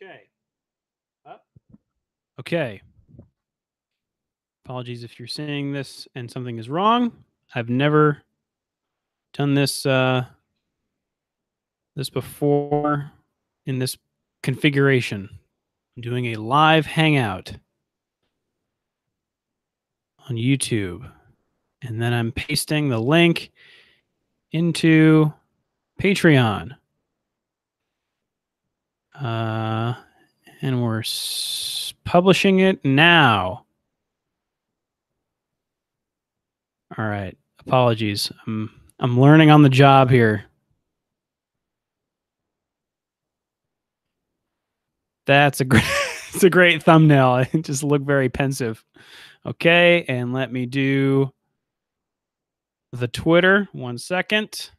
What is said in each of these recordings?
Okay. Up. Okay. Apologies if you're seeing this and something is wrong. I've never done this this before in this configuration. I'm doing a live hangout on YouTube, and then I'm pasting the link into Patreon. And we're publishing it now. All right. Apologies. I'm learning on the job here. That's a great it's a great thumbnail. I just look very pensive. Okay, and let me do the Twitter. 1 second.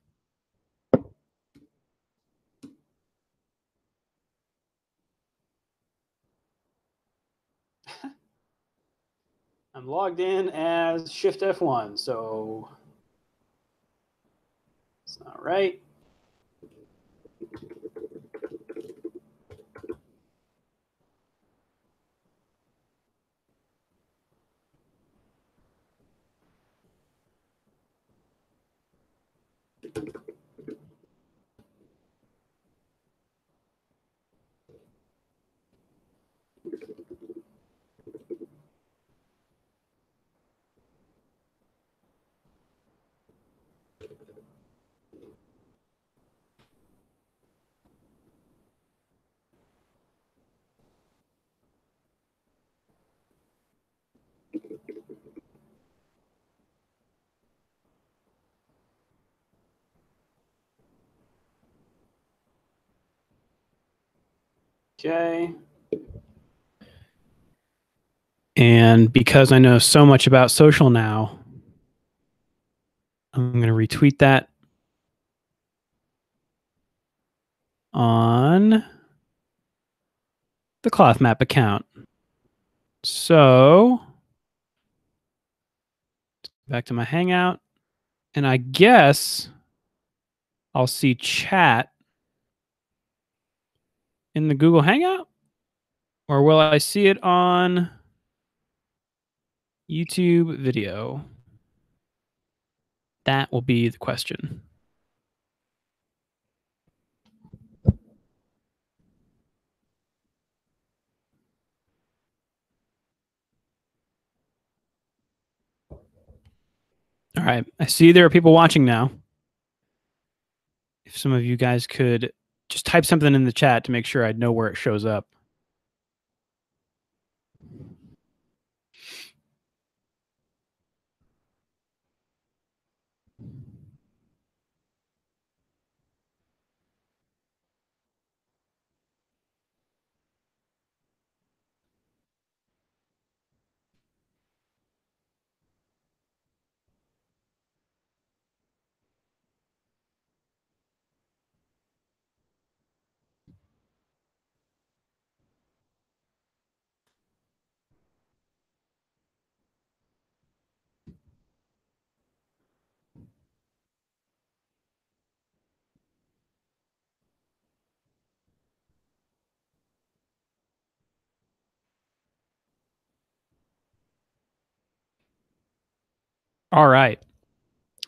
I'm logged in as Shift F1, so it's not right. Okay. And because I know so much about social now, I'm going to retweet that on the Cloth Map account. So back to my Hangout, and I guess I'll see chat in the Google Hangout, or will I see it on YouTube video? That will be the question. All right, I see there are people watching now. If some of you guys could just type something in the chat to make sure I'd know where it shows up. All right.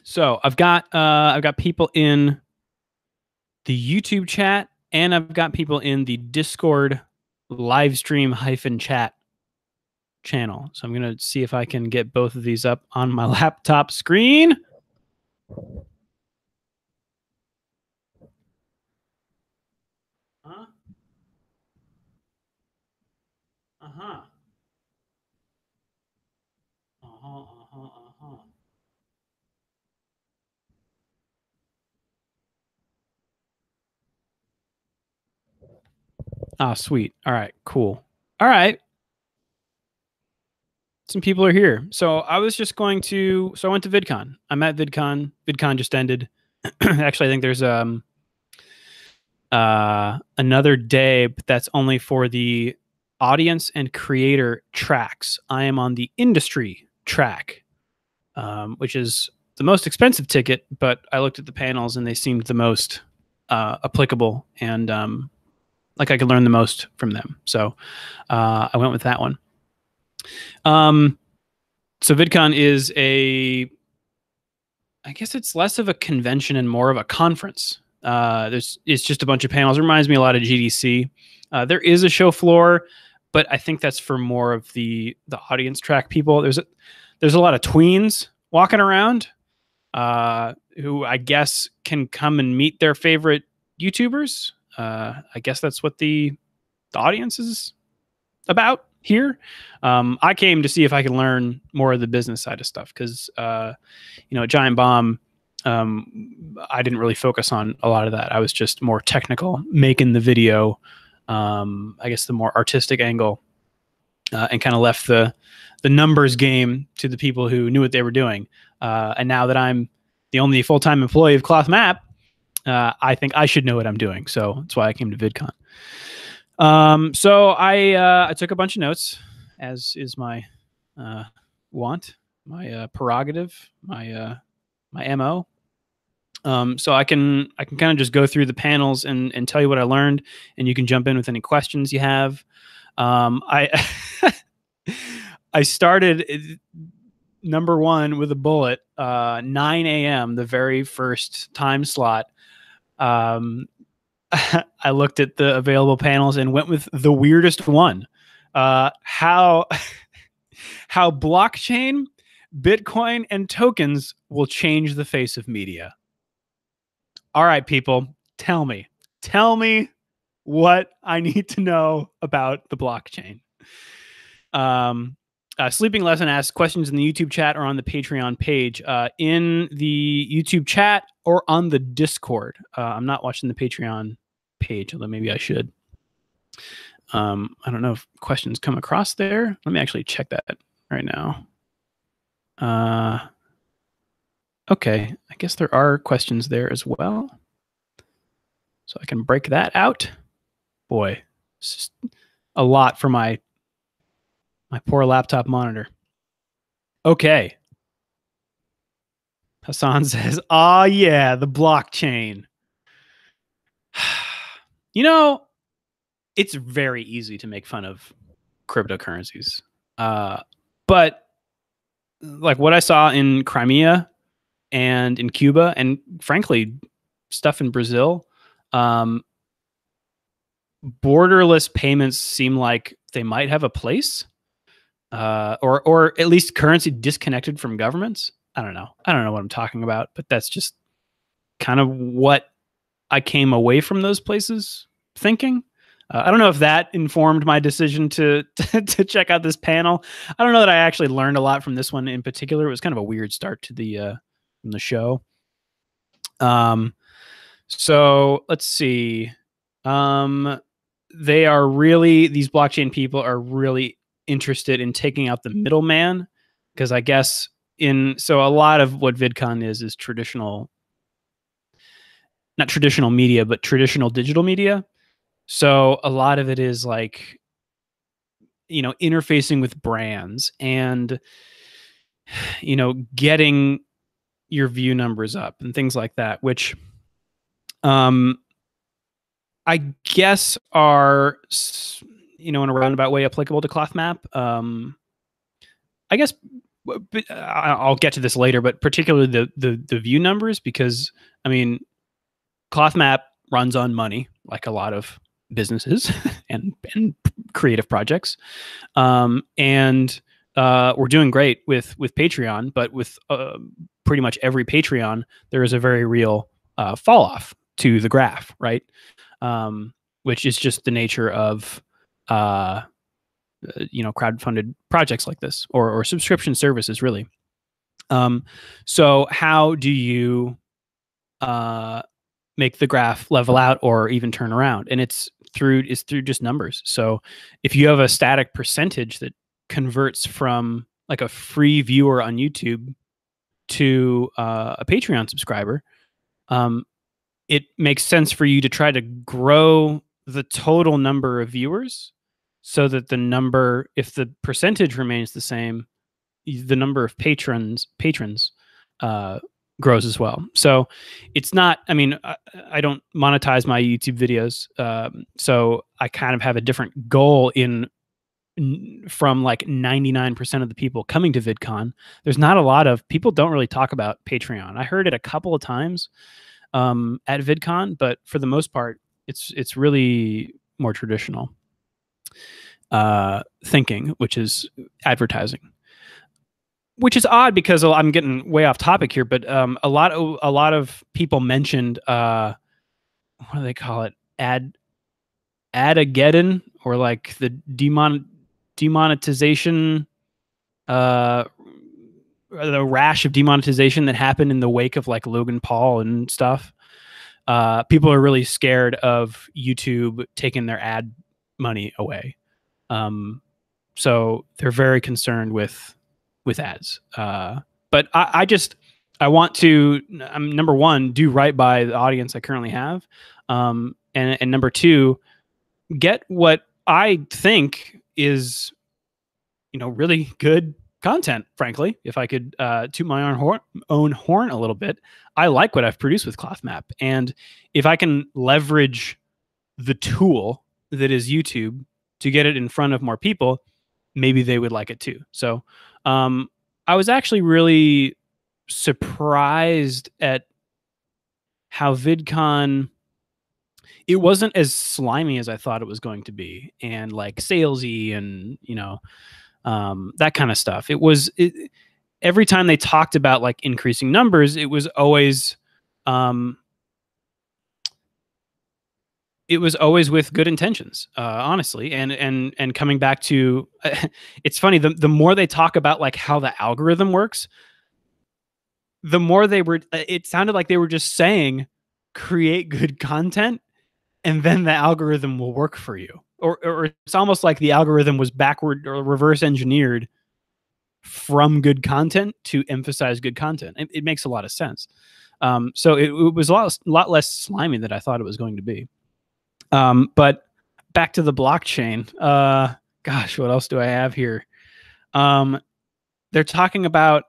So I've got people in the YouTube chat, and I've got people in the Discord live stream -chat channel. So I'm going to see if I can get both of these up on my laptop screen. Huh? Uh-huh. Ah, sweet. All right, cool. All right. Some people are here. So I was just going to, so I went to VidCon. I'm at VidCon. VidCon just ended. Actually, I think there's another day, but that's only for the audience and creator tracks. I am on the industry track, which is the most expensive ticket, but I looked at the panels and they seemed the most applicable and like I could learn the most from them. So I went with that one. So VidCon is I guess it's less of a convention and more of a conference. It's just a bunch of panels. It reminds me a lot of GDC. There is a show floor, but I think that's for more of the audience track people. There's a lot of tweens walking around who I guess can come and meet their favorite YouTubers. I guess that's what the audience is about here. I came to see if I could learn more of the business side of stuff because, at Giant Bomb, I didn't really focus on a lot of that. I was just more technical, making the video, I guess the more artistic angle, and kind of left the numbers game to the people who knew what they were doing. And now that I'm the only full-time employee of Cloth Map, I think I should know what I'm doing. So that's why I came to VidCon. So I took a bunch of notes, as is my want, my prerogative, my MO. So I can kind of just go through the panels and tell you what I learned, and you can jump in with any questions you have. I I started number one with a bullet, 9 a.m., the very first time slot. I looked at the available panels and went with the weirdest one. How blockchain, Bitcoin, and tokens will change the face of media. All right, people, tell me what I need to know about the blockchain. Sleeping Lesson asks questions in the YouTube chat or on the Patreon page. In the YouTube chat or on the Discord. I'm not watching the Patreon page, although maybe I should. I don't know if questions come across there. Let me actually check that right now. Okay, I guess there are questions there as well. So I can break that out. Boy, it's just a lot for my poor laptop monitor. Okay. Hassan says, "Oh yeah, the blockchain." It's very easy to make fun of cryptocurrencies. But like what I saw in Crimea and in Cuba, and frankly, stuff in Brazil, borderless payments seem like they might have a place, or at least currency disconnected from governments. I don't know what I'm talking about, but that's just kind of what I came away from those places thinking. I don't know if that informed my decision to check out this panel. I don't know that I actually learned a lot from this one in particular. It was kind of a weird start to the show. So let's see. These blockchain people are really interested in taking out the middleman, because I guess so a lot of what VidCon is traditional, not traditional media, but traditional digital media. So a lot of it is like, interfacing with brands and, getting your view numbers up and things like that, which I guess are, in a roundabout way applicable to Cloth Map. I guess I'll get to this later, but particularly the view numbers, because Cloth Map runs on money, like a lot of businesses and creative projects. And we're doing great with Patreon, but with pretty much every Patreon, there is a very real fall off to the graph, right? Which is just the nature of crowdfunded projects like this, or subscription services, really. So how do you make the graph level out or even turn around? And it's through just numbers. So if you have a static percentage that converts from like a free viewer on YouTube to a Patreon subscriber, it makes sense for you to try to grow the total number of viewers, so that the number, if the percentage remains the same, the number of patrons grows as well. So it's not, I mean, I don't monetize my YouTube videos. So I kind of have a different goal from like 99% of the people coming to VidCon. There's not a lot of people don't really talk about Patreon. I heard it a couple of times at VidCon, but for the most part, it's really more traditional thinking, which is advertising. Which is odd because I'm getting way off topic here, but a lot of people mentioned what do they call it? Adageddon, or like the demonetization, the rash of demonetization that happened in the wake of like Logan Paul and stuff. People are really scared of YouTube taking their ad money away. So they're very concerned with ads. But I want to, number one, do right by the audience I currently have. And number two, get what I think is, really good content, frankly. If I could toot my own horn a little bit, I like what I've produced with ClothMap. And if I can leverage the tool that is YouTube to get it in front of more people, maybe they would like it too. So I was actually really surprised at how VidCon, it wasn't as slimy as I thought it was going to be, and like salesy and, that kind of stuff. Every time they talked about like increasing numbers, it was always with good intentions, honestly. And coming back to, it's funny, the more they talk about like how the algorithm works, the more it sounded like they were just saying, create good content and then the algorithm will work for you. Or it's almost like the algorithm was backward or reverse engineered from good content to emphasize good content. It makes a lot of sense. So it was a lot less slimy than I thought it was going to be. But back to the blockchain. Gosh, what else do I have here? They're talking about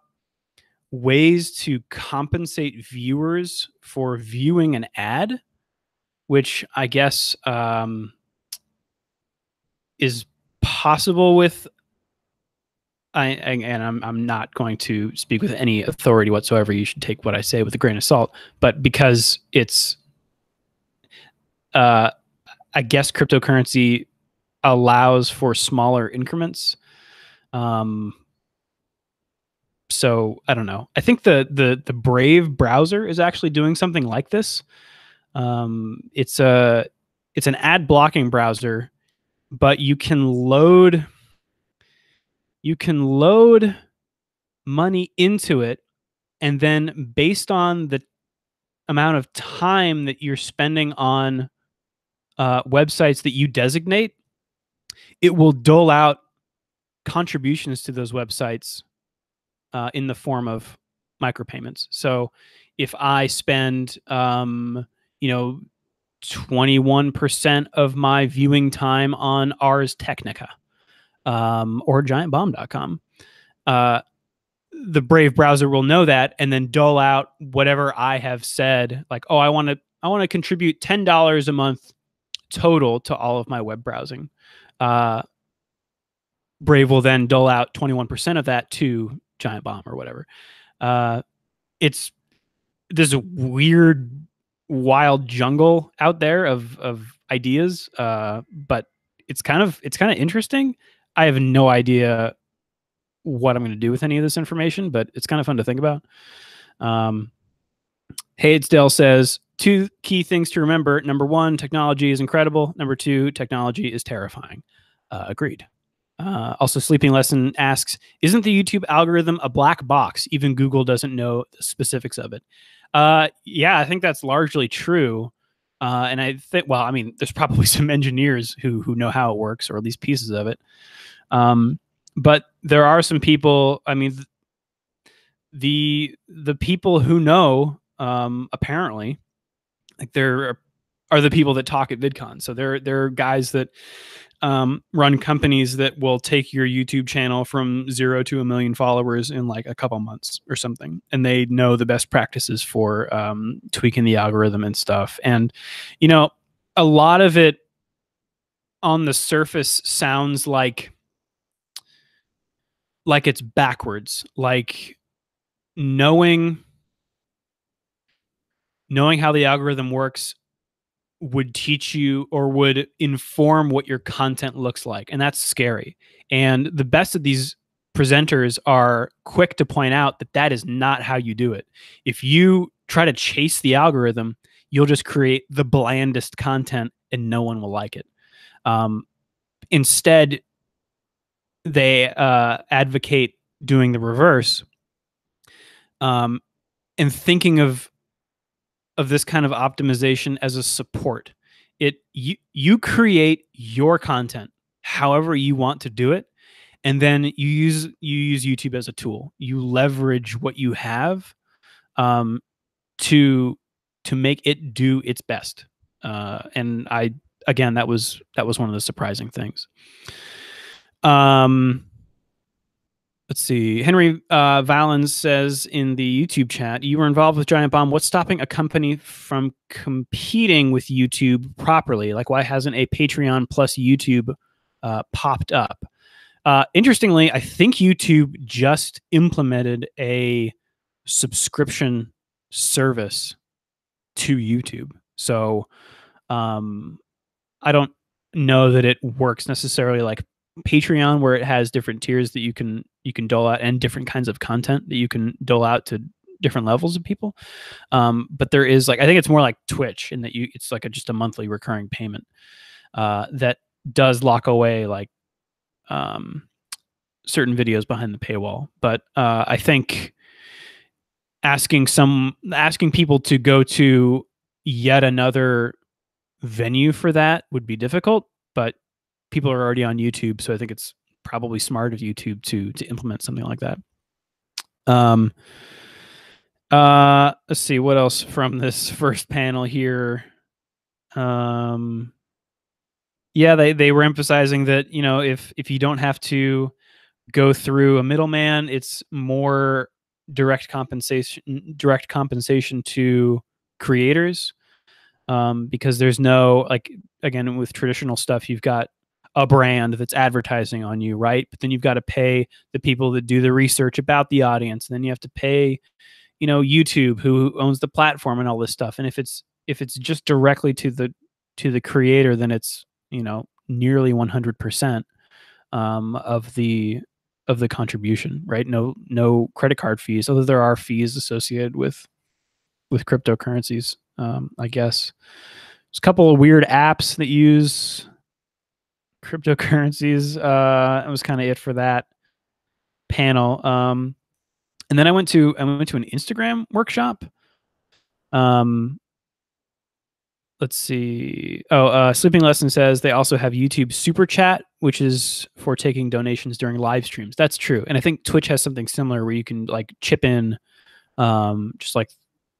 ways to compensate viewers for viewing an ad, which I guess is possible with. I'm not going to speak with any authority whatsoever. You should take what I say with a grain of salt. But because it's, I guess cryptocurrency allows for smaller increments. So I don't know. I think the Brave browser is actually doing something like this. It's an ad blocking browser, but you can load money into it, and then based on the amount of time that you're spending on websites that you designate, it will dole out contributions to those websites in the form of micropayments. So if I spend 21% of my viewing time on Ars Technica or giantbomb.com, the Brave browser will know that and then dole out whatever I have said, like, oh, I want to contribute $10 a month total to all of my web browsing. Brave will then dole out 21% of that to Giant Bomb or whatever. It's this weird, wild jungle out there of ideas, but it's kind of interesting. I have no idea what I'm going to do with any of this information, but it's kind of fun to think about. Hadesdale says, 2 key things to remember. Number 1, technology is incredible. Number 2, technology is terrifying. Agreed. Also, Sleeping Lesson asks, isn't the YouTube algorithm a black box? Even Google doesn't know the specifics of it. Yeah, I think that's largely true. And I think, well, I mean, there's probably some engineers who know how it works, or at least pieces of it. But there are some people, I mean, the people who know, apparently, like, there are the people that talk at VidCon. So they're guys that run companies that will take your YouTube channel from 0 to 1 million followers in like a couple months or something. And they know the best practices for tweaking the algorithm and stuff. And, you know, a lot of it on the surface sounds like it's backwards, like knowing how the algorithm works would teach you or would inform what your content looks like. And that's scary. And the best of these presenters are quick to point out that that is not how you do it. If you try to chase the algorithm, you'll just create the blandest content and no one will like it. Instead, they advocate doing the reverse, and thinking of this kind of optimization as a support. You create your content however you want to do it, and then you use YouTube as a tool. You leverage what you have to make it do its best. And again, that was one of the surprising things. Let's see. Henry Valens says in the YouTube chat, you were involved with Giant Bomb. What's stopping a company from competing with YouTube properly? Like, why hasn't a Patreon plus YouTube popped up? Interestingly, I think YouTube just implemented a subscription service to YouTube. So I don't know that it works necessarily like Patreon, where it has different tiers that you can dole out, and different kinds of content that you can dole out to different levels of people. But there is, like, I think it's more like Twitch in that it's like just a monthly recurring payment that does lock away like certain videos behind the paywall. But I think asking people to go to yet another venue for that would be difficult, but people are already on YouTube, so I think it's probably smart of YouTube to implement something like that. Let's see what else from this first panel here. Yeah, they were emphasizing that, you know, if you don't have to go through a middleman, it's more direct compensation to creators, because there's no, like, again, with traditional stuff, you've got a brand that's advertising on you, right? But then you've got to pay the people that do the research about the audience, and then you have to pay, you know, YouTube, who owns the platform, and all this stuff. And if it's just directly to the creator, then it's, you know, nearly 100% of the contribution, right? No credit card fees, although there are fees associated with cryptocurrencies. I guess there's a couple of weird apps that use cryptocurrencies. That was kind of it for that panel. And then I went to an Instagram workshop. Let's see. Sleeping Lesson says they also have YouTube Super Chat, which is for taking donations during live streams. That's true. And I think Twitch has something similar where you can like chip in, just like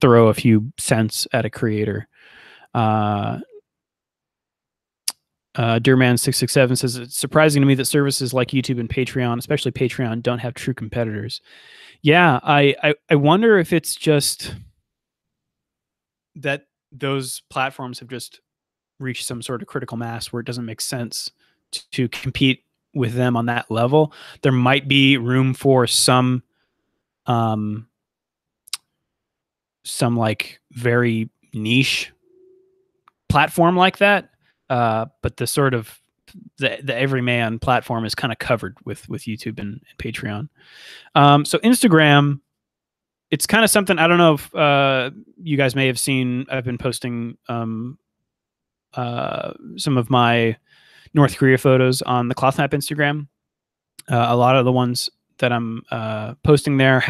throw a few cents at a creator. Dearman667 says it's surprising to me that services like YouTube and Patreon, especially Patreon, don't have true competitors. Yeah, I wonder if it's just that those platforms have just reached some sort of critical mass where it doesn't make sense to compete with them on that level. There might be room for some like very niche platform like that. But the sort of the everyman platform is kind of covered with YouTube and Patreon. So Instagram, it's kind of something, I don't know if you guys may have seen. I've been posting some of my North Korea photos on the ClothMap Instagram. A lot of the ones that I'm posting there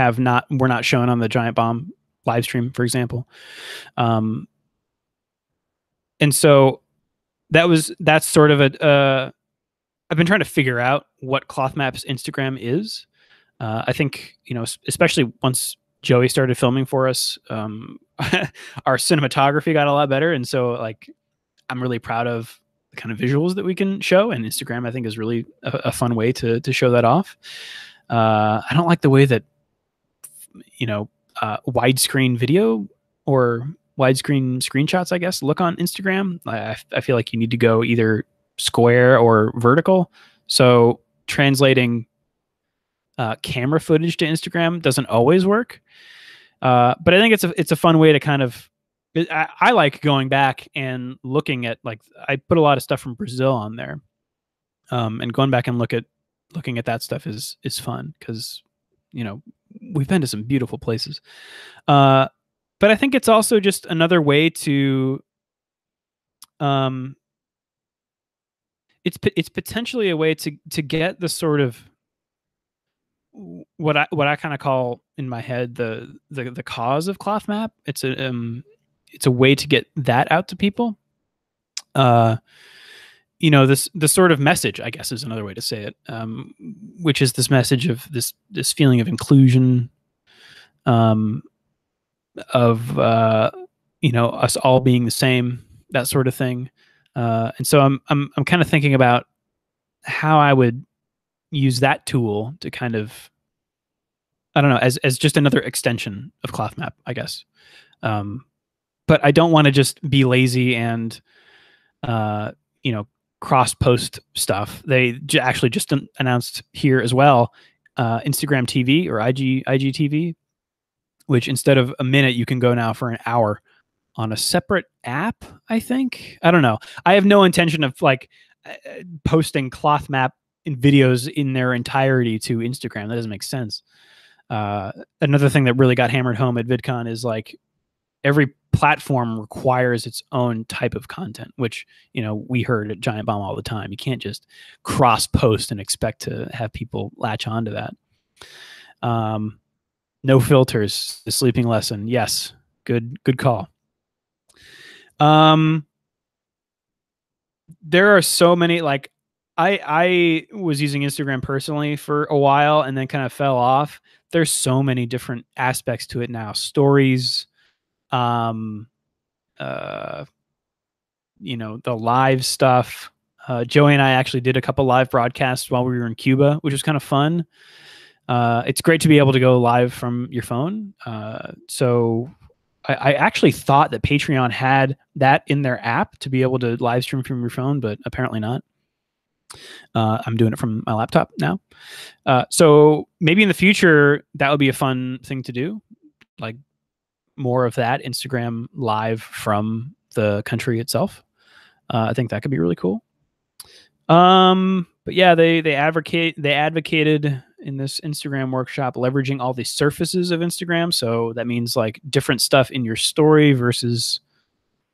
were not shown on the Giant Bomb live stream, for example. And so that's sort of I've been trying to figure out what ClothMap's Instagram is. I think, you know, especially once Joey started filming for us, our cinematography got a lot better. And so, like, I'm really proud of the kind of visuals that we can show, and Instagram I think is really a fun way to show that off. I don't like the way that widescreen video or widescreen screenshots, I guess, look on Instagram. I feel like you need to go either square or vertical. So translating camera footage to Instagram doesn't always work. But I think it's a fun way to kind of. I like going back and looking at, like, I put a lot of stuff from Brazil on there, and going back and looking at that stuff is fun because we've been to some beautiful places. But I think it's also just another way to it's potentially a way to get the sort of what I kind of call in my head the cause of cloth map. It's a way to get that out to people. The sort of message, I guess, is another way to say it, which is this message of this feeling of inclusion, of us all being the same, that sort of thing. And so I'm kind of thinking about how I would use that tool to kind of, I don't know, as just another extension of cloth map, I guess. But I don't want to just be lazy and cross post stuff. They actually just announced here as well, Instagram TV or IGTV, which instead of a minute, you can go now for an hour on a separate app, I think. I don't know. I have no intention of posting cloth map in videos in their entirety to Instagram. That doesn't make sense. Another thing that really got hammered home at VidCon is every platform requires its own type of content, which, we heard at Giant Bomb all the time. You can't just cross post and expect to have people latch onto that. No filters, the sleeping lesson. Yes. Good call. There are so many, I was using Instagram personally for a while and then kind of fell off. There's so many different aspects to it now. Stories, the live stuff. Joey and I actually did a couple live broadcasts while we were in Cuba, which was kind of fun. It's great to be able to go live from your phone. So I actually thought that Patreon had that in their app to be able to live stream from your phone, but apparently not. I'm doing it from my laptop now. So maybe in the future, that would be a fun thing to do. Like more of that Instagram live from the country itself. I think that could be really cool. But yeah, they advocated in this Instagram workshop leveraging all the surfaces of Instagram. So that means different stuff in your story versus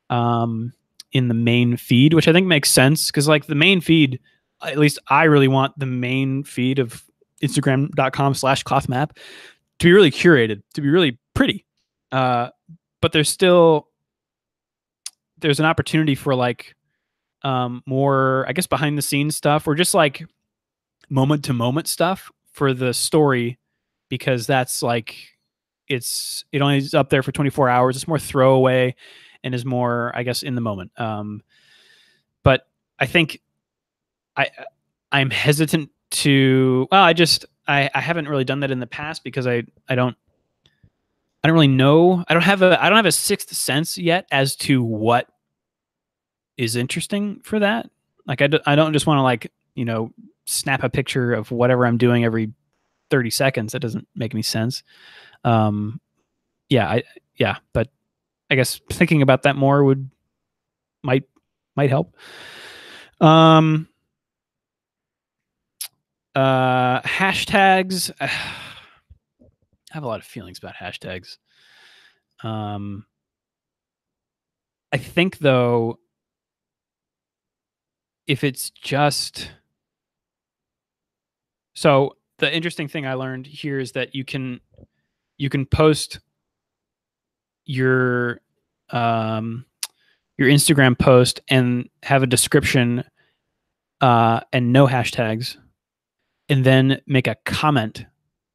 in the main feed, which I think makes sense because the main feed, at least I really want the main feed of Instagram.com/clothmap to be really curated, to be really pretty. But there's an opportunity for more, I guess, behind the scenes stuff or just moment to moment stuff for the story, because that's it only is up there for 24 hours. It's more throwaway and is more, I guess, in the moment. But I think I'm hesitant to, well, I haven't really done that in the past because I don't really know. I don't have a sixth sense yet as to what is interesting for that. I don't just want to snap a picture of whatever I'm doing every 30 seconds. That doesn't make any sense. But I guess thinking about that more might help. Hashtags. I have a lot of feelings about hashtags. I think though, if it's just, so the interesting thing I learned here is that you can post your Instagram post and have a description and no hashtags, and then make a comment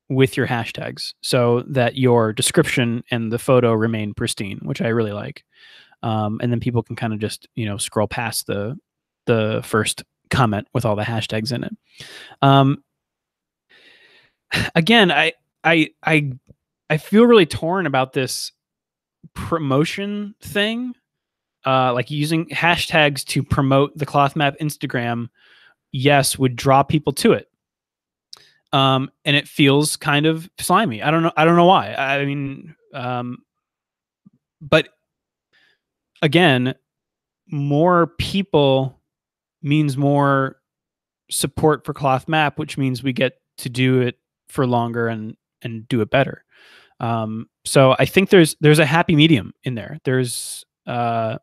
with your hashtags so that your description and the photo remain pristine, which I really like. And then people can kind of just, scroll past the first comment with all the hashtags in it. Again, I feel really torn about this promotion thing, like using hashtags to promote the Cloth Map Instagram. Yes, would draw people to it. And it feels kind of slimy. I don't know why. I mean, but again, more people means more support for Cloth Map, which means we get to do it for longer and do it better. So I think there's a happy medium in there. There's a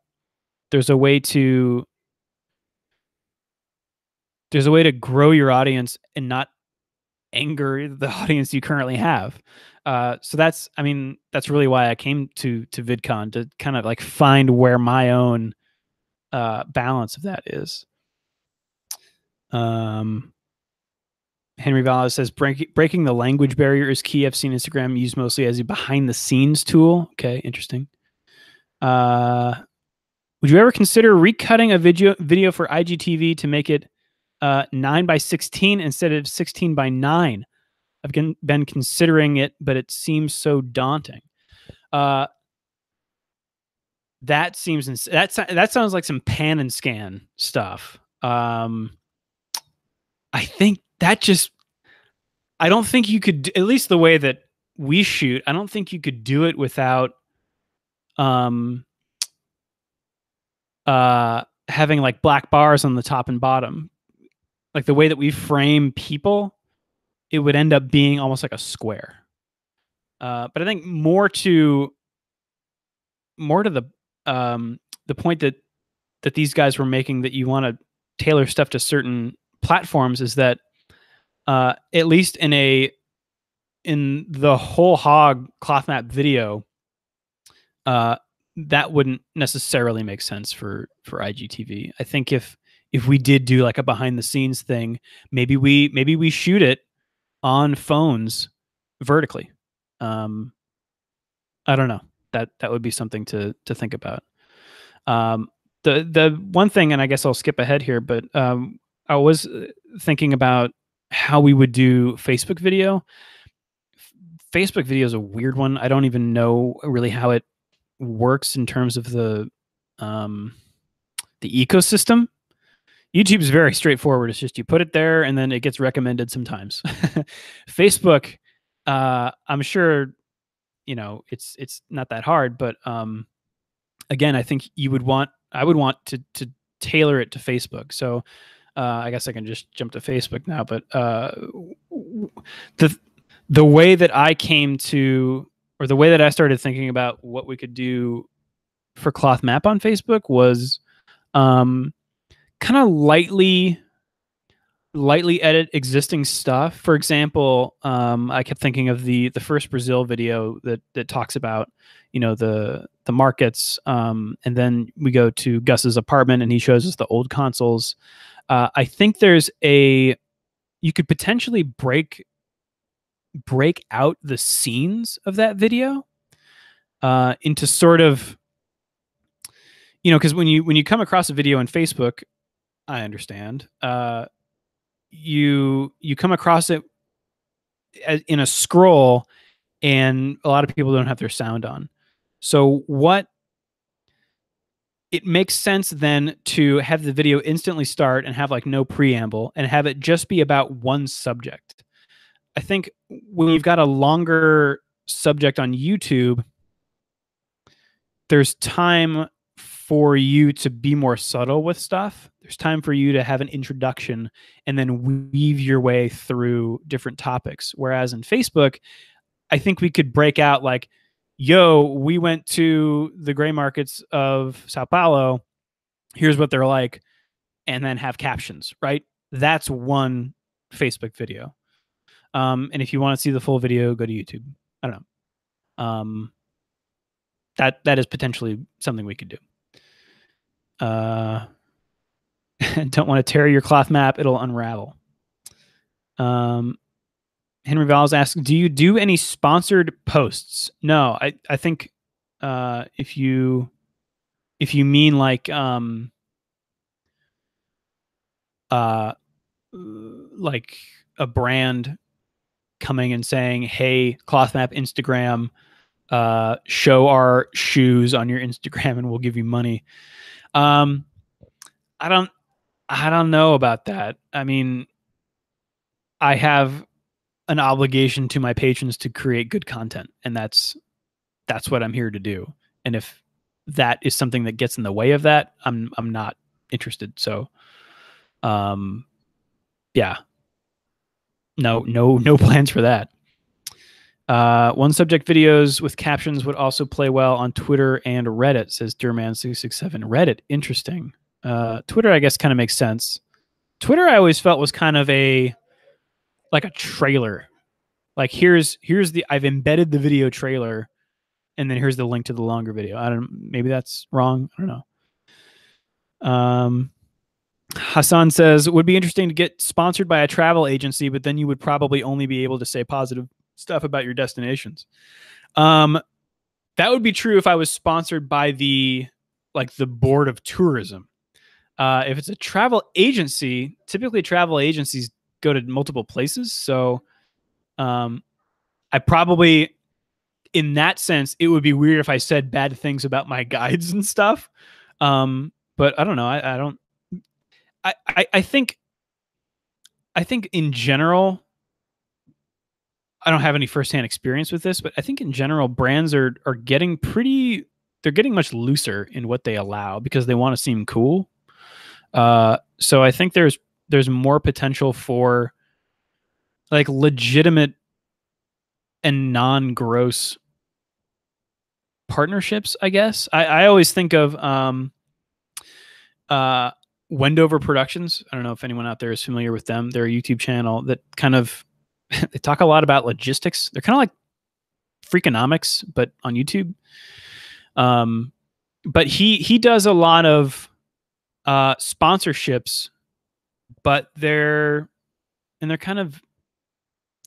way to grow your audience and not anger the audience you currently have. So that's really why I came to VidCon, to kind of like find where my own balance of that is. Henry Valles says breaking the language barrier is key. I've seen Instagram used mostly as a behind the scenes tool. Okay, interesting. Would you ever consider recutting a video for IGTV to make it 9:16 instead of 16:9? I've been considering it, but it seems so daunting. That seems that sounds like some pan and scan stuff. I think that just, I don't think you could, at least the way that we shoot, I don't think you could do it without having like black bars on the top and bottom. Like the way that we frame people, it would end up being almost like a square. But I think more to the point that these guys were making, that you want to tailor stuff to certain platforms, is that at least in the whole hog Cloth Map video, that wouldn't necessarily make sense for IGTV. I think if we did do like a behind the scenes thing, maybe we shoot it on phones vertically. I don't know. That would be something to think about. The one thing, and I guess I'll skip ahead here, but I was thinking about how we would do Facebook video. Facebook video is a weird one. I don't even know really how it works in terms of the ecosystem. YouTube is very straightforward. It's just you put it there and then it gets recommended sometimes. Facebook, I'm sure, it's not that hard, but again, I think I would want to tailor it to Facebook. So I guess I can just jump to Facebook now, but the way that I came to, or the way that I started thinking about what we could do for Cloth Map on Facebook was kind of lightly edit existing stuff. For example, I kept thinking of the first Brazil video that talks about, the markets, and then we go to Gus's apartment and he shows us the old consoles. I think you could potentially break out the scenes of that video into sort of, because when you come across a video on Facebook, I understand, you come across it in a scroll, and a lot of people don't have their sound on. So it makes sense then to have the video instantly start and have like no preamble and have it just be about one subject. I think when you've got a longer subject on YouTube, there's time for you to be more subtle with stuff. There's time for you to have an introduction and then weave your way through different topics. Whereas in Facebook, I think we could break out like, yo, we went to the gray markets of Sao Paulo. Here's what they're like. And then have captions, right? That's one Facebook video. And if you want to see the full video, go to YouTube. I don't know. That is potentially something we could do. Don't want to tear your Cloth Map. It'll unravel. Henry Valls asks, do you do any sponsored posts? No, I think if you if you mean like a brand coming and saying, "Hey, ClothMap Instagram, show our shoes on your Instagram and we'll give you money." Um, I don't I don't know about that. I mean, I have an obligation to my patrons to create good content, and that's what I'm here to do. And if that is something that gets in the way of that, I'm not interested. So, um, yeah, no plans for that. One subject videos with captions would also play well on Twitter and Reddit, says Durman667. Reddit, interesting. Twitter, I guess, kind of makes sense. Twitter, I always felt was kind of a trailer. Like here's the I've embedded the video trailer, and then here's the link to the longer video. Maybe that's wrong. I don't know. Hassan says, it would be interesting to get sponsored by a travel agency, but then you would probably only be able to say positive stuff about your destinations. That would be true if I was sponsored by the board of tourism. If it's a travel agency, typically travel agencies go to multiple places. So I probably, in that sense, it would be weird if I said bad things about my guides and stuff. But I don't know. I don't. I think in general, I don't have any firsthand experience with this, but I think in general, brands are getting they're getting much looser in what they allow because they want to seem cool. So I think there's more potential for like legitimate and non-gross partnerships, I guess. I always think of Wendover Productions. I don't know if anyone out there is familiar with them. They're a YouTube channel that kind of they talk a lot about logistics. They're kind of like Freakonomics, but on YouTube. But he does a lot of sponsorships, but they're kind of,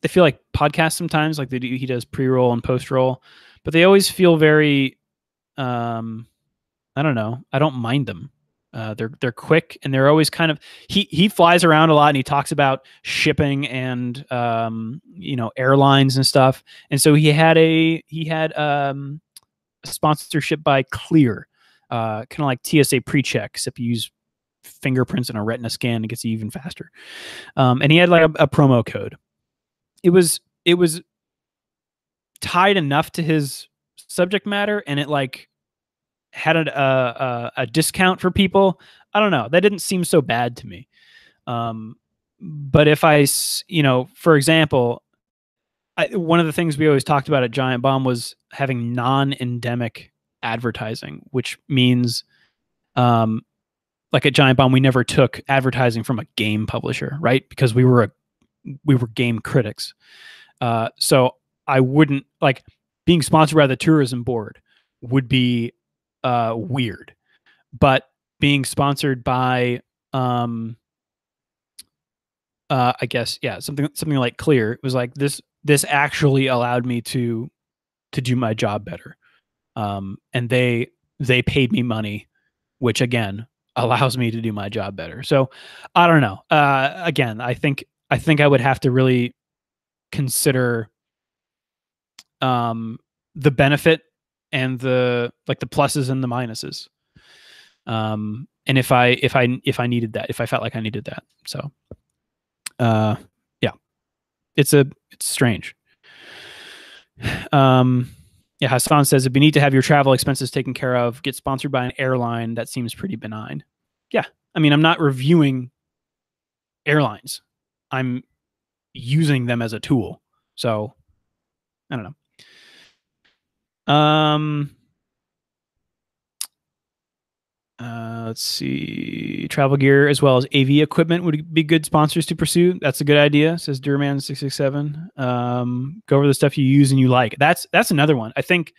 they feel like podcasts sometimes. Like he does pre-roll and post-roll, but they always feel very I don't know. I don't mind them. They're quick, and they're always kind of, he flies around a lot, and he talks about shipping and airlines and stuff. And so he had a sponsorship by Clear, kind of like TSA pre-check, except you use fingerprints and a retina scan. It gets you even faster. And he had like a promo code. It was tied enough to his subject matter, and it like had a discount for people. I don't know. That didn't seem so bad to me. But if I, for example, one of the things we always talked about at Giant Bomb was having non-endemic advertising, which means, like at Giant Bomb, we never took advertising from a game publisher, right? Because we were game critics. So I wouldn't like being sponsored by the tourism board would be weird, but being sponsored by I guess, yeah, something like Clear, it was like this actually allowed me to do my job better. And they paid me money, which again allows me to do my job better. So I don't know. Again, I think I would have to really consider the benefit and the pluses and the minuses. And if I needed that, if I felt like I needed that. So yeah, it's strange. Yeah, Hassan says it'd be neat to have your travel expenses taken care of, get sponsored by an airline. That seems pretty benign. Yeah. I mean, I'm not reviewing airlines. I'm using them as a tool. So I don't know. Let's see. Travel gear as well as AV equipment would be good sponsors to pursue. That's a good idea, says Durman667. Go over the stuff you use and you like. That's another one. I think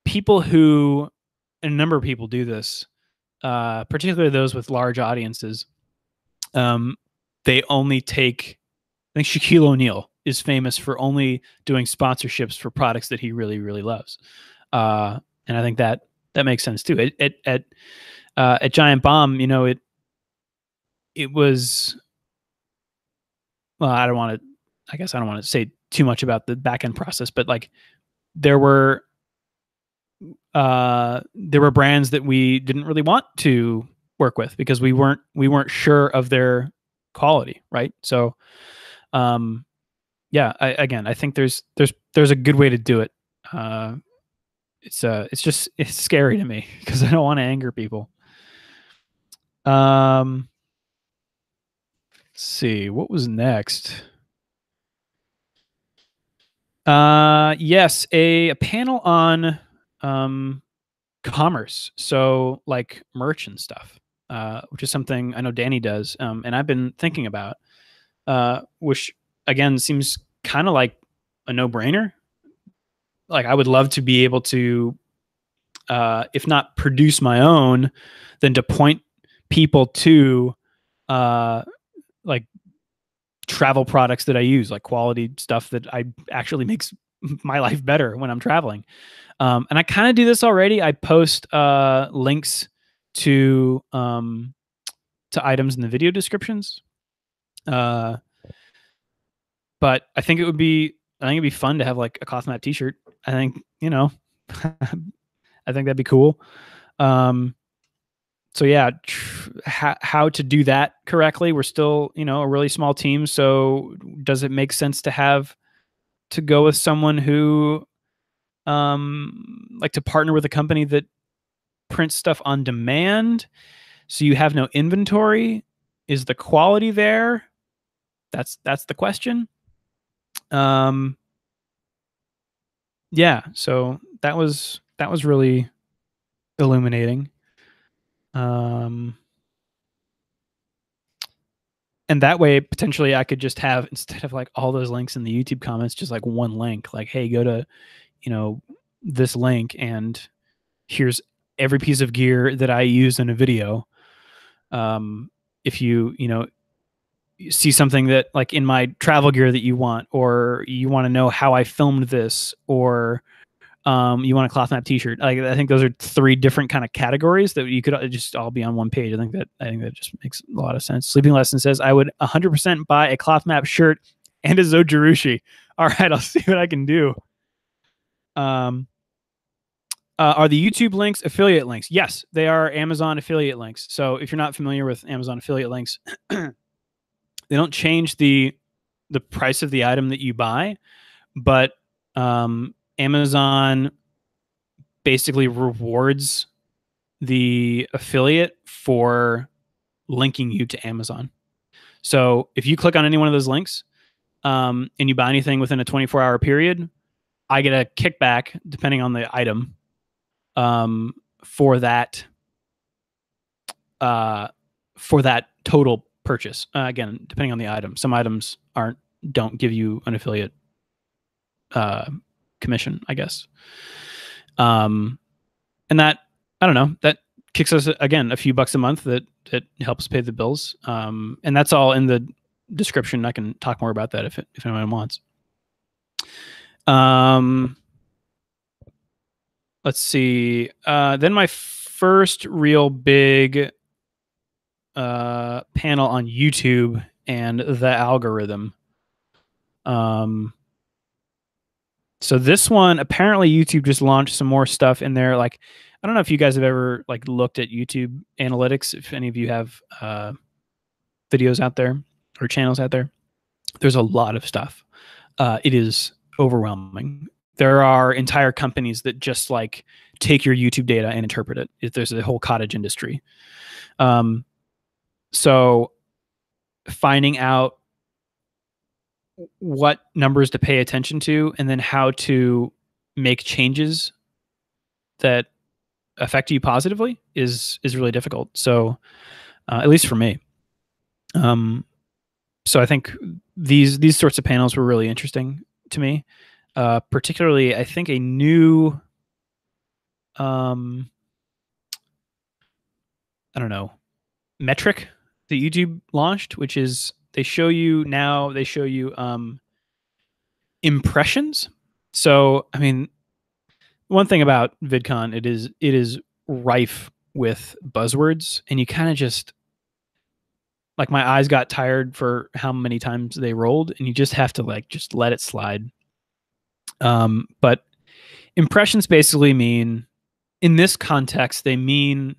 people who, and a number of people do this, particularly those with large audiences, they only take, I think Shaquille O'Neal is famous for only doing sponsorships for products that he really, really loves. And I think that That makes sense too. At Giant Bomb, it was, well, I guess I don't want to say too much about the back end process, but like there were brands that we didn't really want to work with because we weren't sure of their quality, right? So, yeah, I think there's a good way to do it. It's scary to me because I don't want to anger people. Let's see what was next. Yes, a panel on commerce, so like merch and stuff, which is something I know Danny does, and I've been thinking about, which again seems kind of like a no-brainer. Like I would love to be able to, if not produce my own, then to point people to like travel products that I use, like quality stuff that I actually makes my life better when I'm traveling. And I kind of do this already. I post links to items in the video descriptions. But I think it'd be fun to have like a cloth map T-shirt. I think I think that'd be cool. So yeah, how to do that correctly? We're still a really small team. So does it make sense to go with someone who like to partner with a company that prints stuff on demand, so you have no inventory? Is the quality there? That's the question. Yeah, so that was really illuminating. And that way potentially I could just have, instead of like all those links in the YouTube comments, just like one link, like, hey, go to this link and here's every piece of gear that I use in a video. If you see something that like in my travel gear that you want, or you want to know how I filmed this, or you want a cloth map T-shirt. Like I think those are three different kind of categories that you could just all be on one page. I think that just makes a lot of sense. Sleeping Lesson says I would 100% buy a cloth map shirt and a Zojirushi. All right, I'll see what I can do. Are the YouTube links affiliate links? Yes, they are Amazon affiliate links. So if you're not familiar with Amazon affiliate links, they don't change the price of the item that you buy, but Amazon basically rewards the affiliate for linking you to Amazon. So if you click on any one of those links, and you buy anything within a 24-hour period, I get a kickback depending on the item, for that total purchase. Again, depending on the item. Some items don't give you an affiliate commission, I guess. And that, I don't know, that kicks us again a few bucks a month that helps pay the bills. And that's all in the description. I can talk more about that if anyone wants. Let's see. Then my first real big panel on YouTube and the algorithm. So this one, apparently YouTube just launched some more stuff in there. Like, I don't know if you guys have ever like looked at YouTube analytics. If any of you have videos out there or channels out there, there's a lot of stuff. It is overwhelming. There are entire companies that just like take your YouTube data and interpret it. There's a whole cottage industry. So finding out what numbers to pay attention to and then how to make changes that affect you positively is really difficult. So at least for me. So I think these sorts of panels were really interesting to me. Particularly, I think a new, I don't know, metric that YouTube launched, which is they show you impressions. So, I mean, one thing about VidCon, it is rife with buzzwords, and you kind of just like my eyes got tired for how many times they rolled, and you just have to like just let it slide. But impressions basically mean, in this context, they mean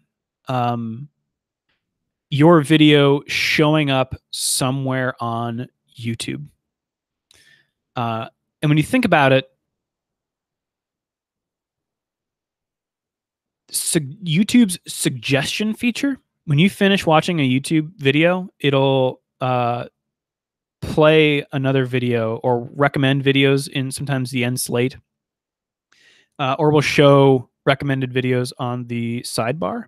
your video showing up somewhere on YouTube. And when you think about it, YouTube's suggestion feature, when you finish watching a YouTube video, it'll play another video or recommend videos in sometimes the end slate, or will show recommended videos on the sidebar.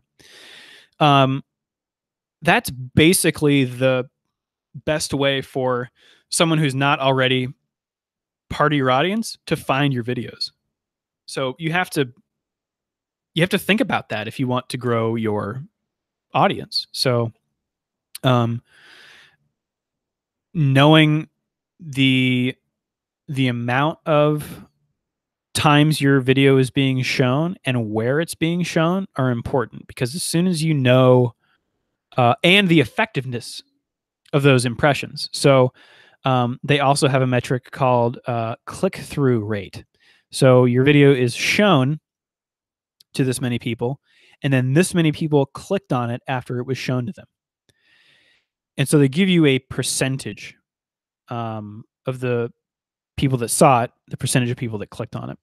That's basically the best way for someone who's not already part of your audience to find your videos. So you have to think about that if you want to grow your audience. So knowing the amount of times your video is being shown and where it's being shown are important, because as soon as you know, and the effectiveness of those impressions. So they also have a metric called click-through rate. So your video is shown to this many people, and then this many people clicked on it after it was shown to them. And so they give you a percentage of the people that saw it, the percentage of people that clicked on it.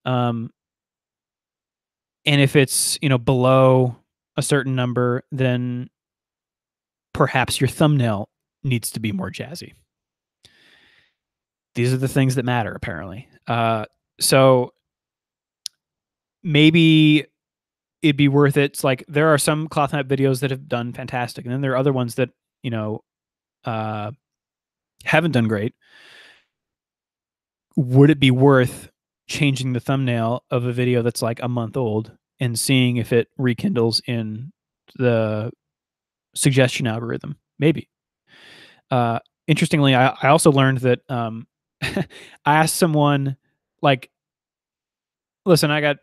And if it's, below a certain number, then perhaps your thumbnail needs to be more jazzy. These are the things that matter, apparently. So maybe it'd be worth it. It's like there are some cloth mat videos that have done fantastic, and then there are other ones that haven't done great. Would it be worth changing the thumbnail of a video that's like a month old and seeing if it rekindles in the suggestion algorithm? Maybe. Interestingly, I also learned that I asked someone, like, listen, I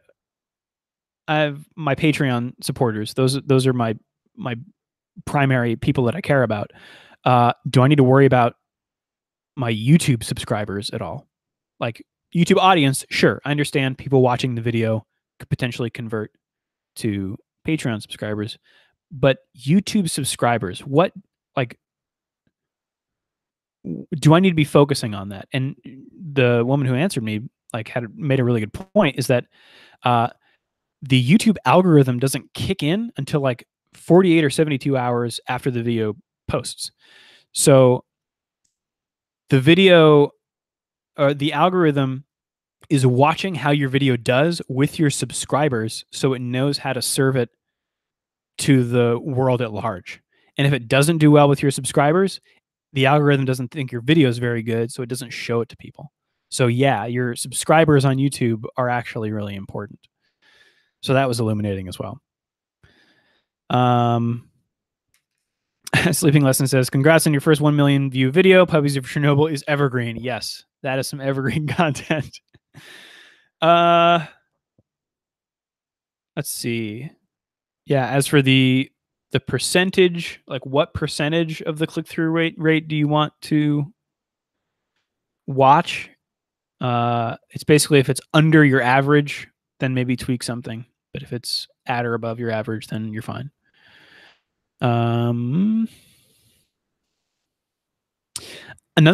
have my Patreon supporters. Those are my primary people that I care about. Do I need to worry about my YouTube subscribers at all? Like, YouTube audience, sure, I understand people watching the video could potentially convert to Patreon subscribers, but YouTube subscribers, what, like, do I need to be focusing on that? And the woman who answered me, like, made a really good point, is that the YouTube algorithm doesn't kick in until like 48 or 72 hours after the video posts. So the video, or the algorithm, is watching how your video does with your subscribers, so it knows how to serve it to the world at large. And if it doesn't do well with your subscribers, the algorithm doesn't think your video is very good, so it doesn't show it to people. So yeah, your subscribers on YouTube are actually really important. So that was illuminating as well. Sleeping Lesson says, congrats on your first 1 million view video. Puppies of Chernobyl is evergreen. Yes, that is some evergreen content. Let's see. Yeah, as for the percentage, like what percentage of the click-through rate do you want to watch? It's basically, if it's under your average, then maybe tweak something. But if it's at or above your average, then you're fine. Another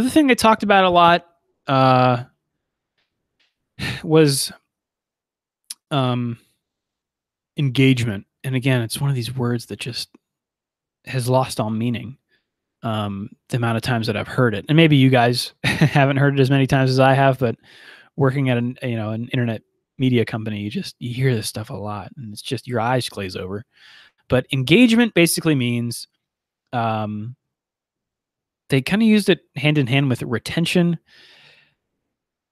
thing they talked about a lot was engagement. And again, it's one of these words that just has lost all meaning. The amount of times that I've heard it, and maybe you guys haven't heard it as many times as I have, but working at an internet media company, you hear this stuff a lot, and it's just your eyes glaze over. But engagement basically means, they kind of used it hand in hand with retention,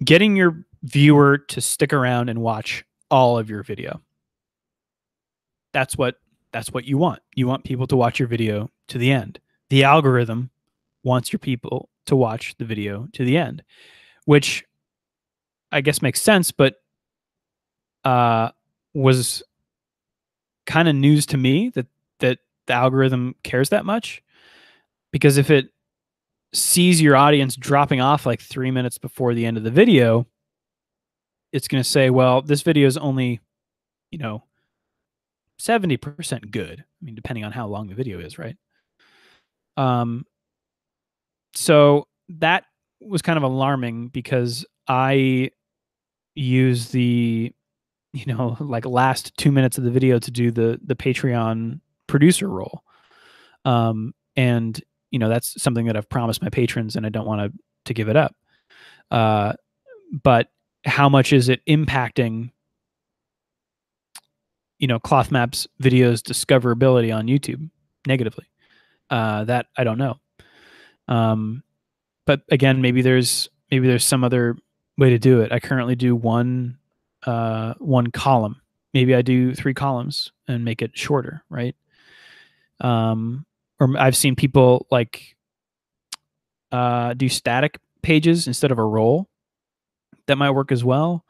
getting your viewer to stick around and watch all of your video. That's what you want. You want people to watch your video to the end. The algorithm wants your people to watch the video to the end, which I guess makes sense, but was kind of news to me that the algorithm cares that much, because if it sees your audience dropping off like 3 minutes before the end of the video, it's going to say, well, this video is only, 70% good. I mean, depending on how long the video is, right? Um, so that was kind of alarming because I use the, like last 2 minutes of the video to do the Patreon producer role. And that's something that I've promised my patrons, and I don't want to give it up. But how much is it impacting, Cloth Map's videos discoverability on YouTube negatively? That I don't know. But again, maybe there's some other way to do it. I currently do one column. Maybe I do 3 columns and make it shorter, right? Or I've seen people like do static pages instead of a roll. That might work as well.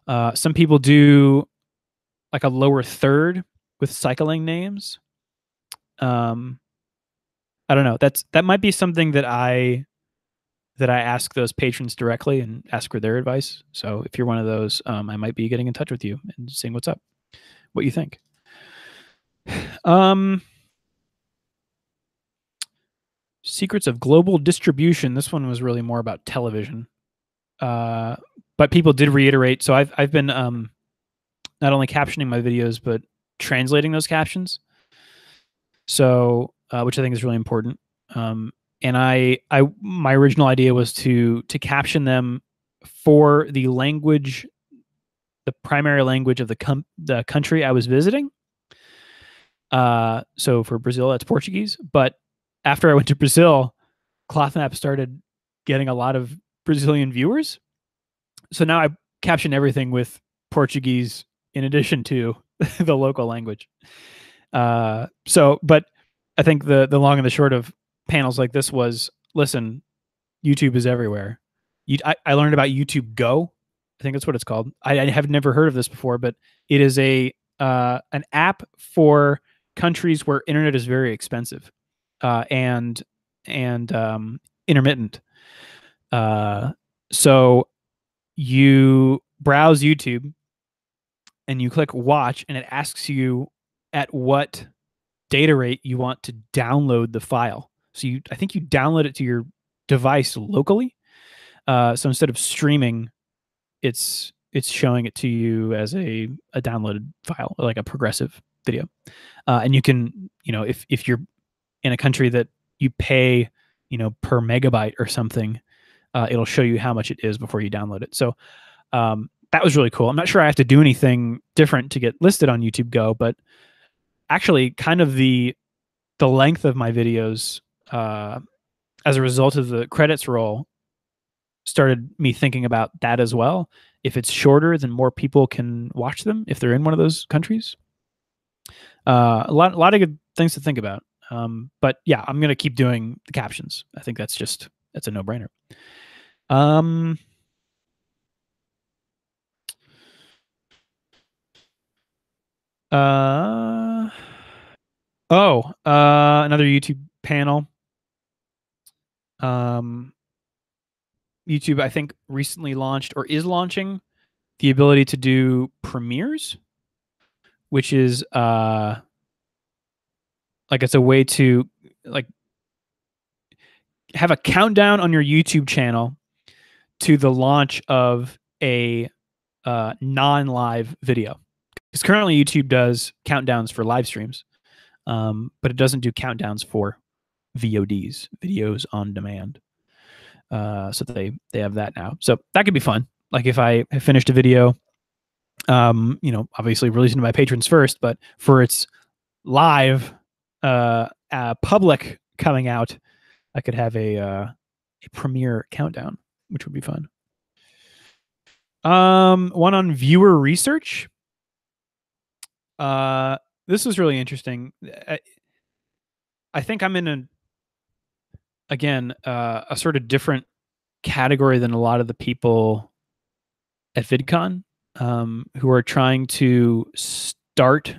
Some people do like a lower third with cycling names. I don't know. That might be something that I ask those patrons directly and ask for their advice. So if you're one of those, I might be getting in touch with you and seeing what's up, what you think. Secrets of global distribution. This one was really more about television. But people did reiterate. So I've been not only captioning my videos, but translating those captions. So, which I think is really important. And my original idea was to caption them for the language, the primary language of the country I was visiting. So for Brazil, that's Portuguese. But after I went to Brazil, ClothMap started getting a lot of Brazilian viewers. So now I caption everything with Portuguese in addition to the local language. But I think the long and the short of panels like this was, listen, YouTube is everywhere. I learned about YouTube Go. I think that's what it's called. I have never heard of this before, but it is an app for countries where internet is very expensive and intermittent. So you browse YouTube and you click watch, and it asks you at what data rate you want to download the file. So I think you download it to your device locally. So instead of streaming, it's showing it to you as a downloaded file, like a progressive video. And you can, if you're in a country that you pay, per megabyte or something, it'll show you how much it is before you download it. So that was really cool. I'm not sure I have to do anything different to get listed on YouTube Go, but actually kind of the length of my videos as a result of the credits roll started me thinking about that as well. If it's shorter, then more people can watch them if they're in one of those countries. A lot of good things to think about. But yeah, I'm going to keep doing the captions. I think that's a no-brainer. Another YouTube panel. YouTube, I think, recently launched or is launching the ability to do premieres, which is like it's a way to like have a countdown on your YouTube channel to the launch of a non-live video. Because currently YouTube does countdowns for live streams, but it doesn't do countdowns for VODs, videos on demand. So they have that now. So that could be fun. Like if I have finished a video, obviously releasing to my patrons first, but for its live public coming out, I could have a premiere countdown, which would be fun. One on viewer research. This was really interesting. I think I'm in a sort of different category than a lot of the people at VidCon. who are trying to start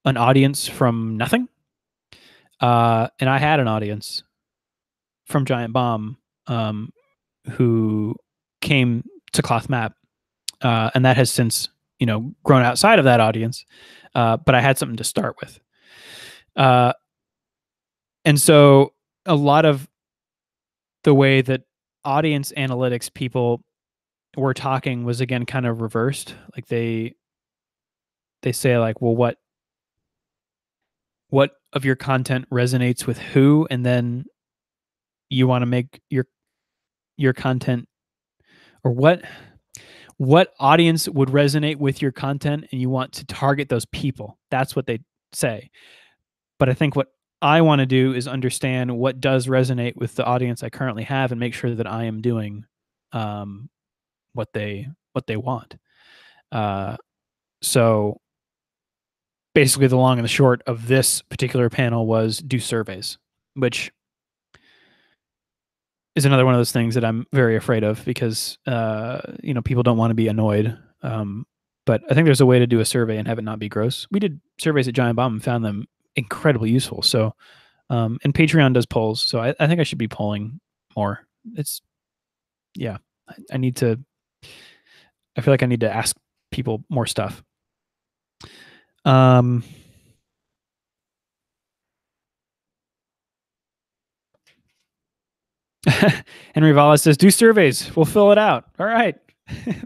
an audience from nothing. And I had an audience from Giant Bomb who came to Cloth Map, and that has since grown outside of that audience. But I had something to start with, and so a lot of the way that audience analytics people were talking was again kind of reversed. Like they say like, well, what of your content resonates with who, and then you want to make your content, or what audience would resonate with your content, and you want to target those people. That's what they say. But I think what I want to do is understand what does resonate with the audience I currently have and make sure that I am doing what they want. So basically the long and the short of this particular panel was do surveys, which is another one of those things that I'm very afraid of because people don't want to be annoyed. But I think there's a way to do a survey and have it not be gross. We did surveys at Giant Bomb and found them incredibly useful. So, and Patreon does polls. So I think I should be polling more. I need to, I feel like I need to ask people more stuff. Henry Valles says, do surveys. We'll fill it out. All right.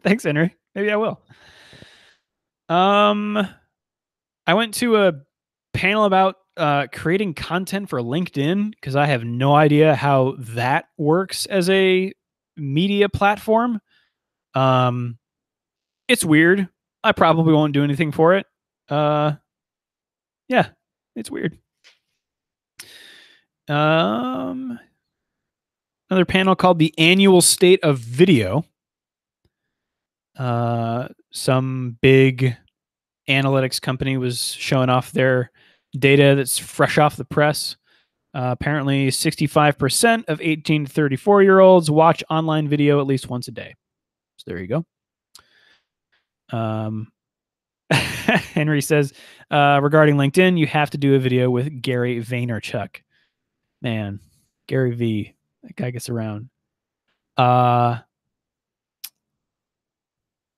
Thanks, Henry. Maybe I will. I went to a panel about creating content for LinkedIn because I have no idea how that works as a media platform. It's weird. I probably won't do anything for it. Yeah, it's weird. Another panel called the Annual State of Video. Some big analytics company was showing off their data that's fresh off the press. Apparently 65% of 18 to 34-year-olds watch online video at least once a day. So there you go. Henry says, regarding LinkedIn, you have to do a video with Gary Vaynerchuk. Man, Gary V. That guy gets around.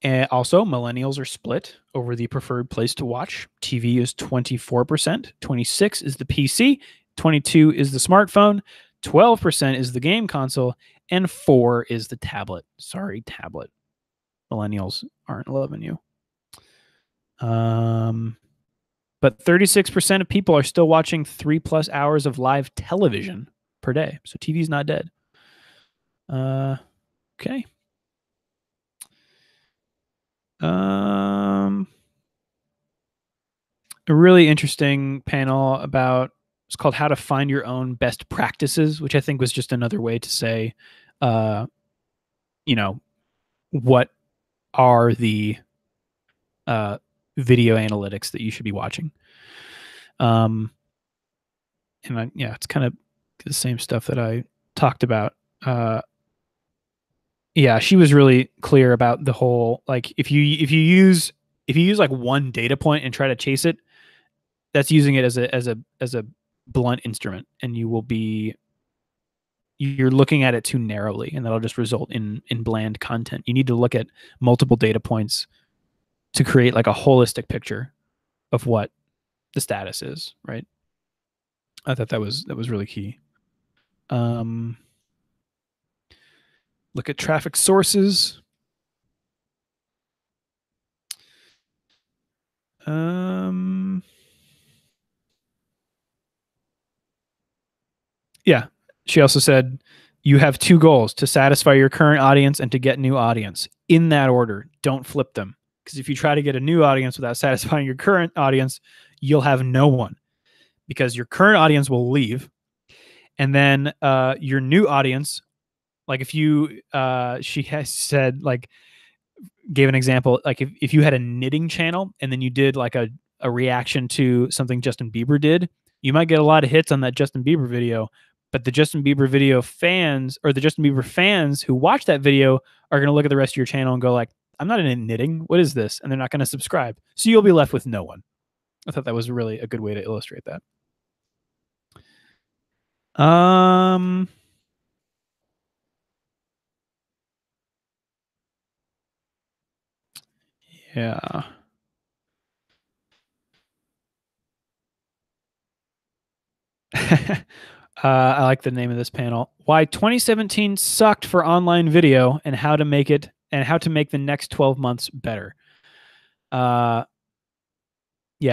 And also, millennials are split over the preferred place to watch. TV is 24%, 26% is the PC, 22% is the smartphone, 12% is the game console, and 4% is the tablet. Sorry, tablet. Millennials aren't loving you. But 36% of people are still watching 3+ hours of live television per day. So TV's not dead. Okay. A really interesting panel about, it's called How to Find Your Own Best Practices, which I think was just another way to say, what are the video analytics that you should be watching. And it's kind of the same stuff that I talked about. Yeah, she was really clear about the whole, like, if you use like one data point and try to chase it, that's using it as a blunt instrument, and you're looking at it too narrowly, and that'll just result in bland content. You need to look at multiple data points to create like a holistic picture of what the status is, right? I thought that was really key. Look at traffic sources. Yeah. She also said, you have 2 goals: to satisfy your current audience and to get new audience. In that order. Don't flip them. Because if you try to get a new audience without satisfying your current audience, you'll have no one. Because your current audience will leave. And then your new audience, like if you, she has said, like, gave an example, like if you had a knitting channel and then you did like a reaction to something Justin Bieber did, you might get a lot of hits on that Justin Bieber video, but the Justin Bieber video fans, or the Justin Bieber fans who watch that video, are going to look at the rest of your channel and go like, I'm not into knitting. What is this? And they're not going to subscribe. So you'll be left with no one. I thought that was really a good way to illustrate that. Yeah. I like the name of this panel. Why 2017 sucked for online video and how to make the next 12 months better. Yeah,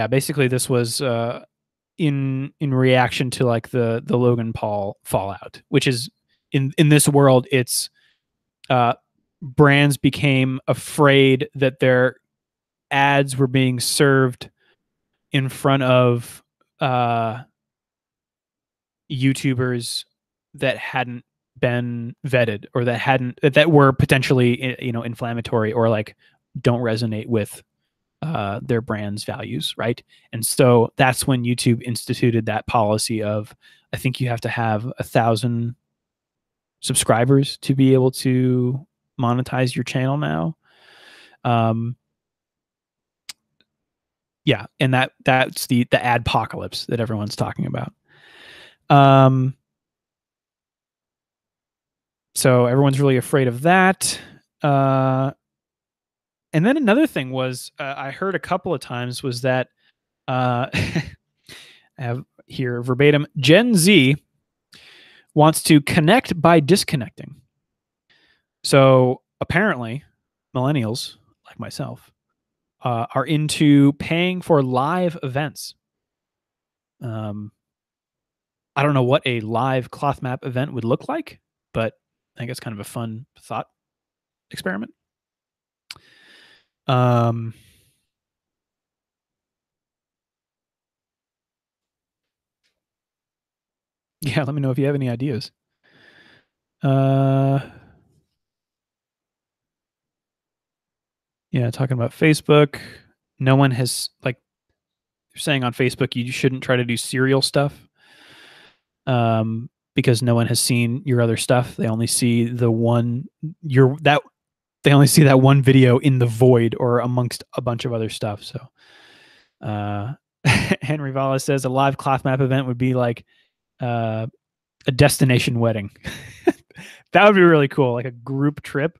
basically this was in reaction to like the Logan Paul fallout, which is in this world, it's brands became afraid that their ads were being served in front of YouTubers that hadn't been vetted or that were potentially inflammatory or like don't resonate with their brand's values, right? And so that's when YouTube instituted that policy of, I think you have to have 1,000 subscribers to be able to monetize your channel now. Yeah, and that's the adpocalypse that everyone's talking about. So everyone's really afraid of that. And then another thing was I heard a couple of times was that I have here verbatim, Gen Z wants to connect by disconnecting. So apparently, millennials like myself are into paying for live events. I don't know what a live cloth map event would look like, but I think it's kind of a fun thought experiment. Yeah, let me know if you have any ideas. Yeah, talking about Facebook. No one has, like, they're saying on Facebook you shouldn't try to do serial stuff. Because no one has seen your other stuff. They only see they only see that one video in the void or amongst a bunch of other stuff. So Henry Vala says a live cloth map event would be like a destination wedding. That would be really cool, like a group trip.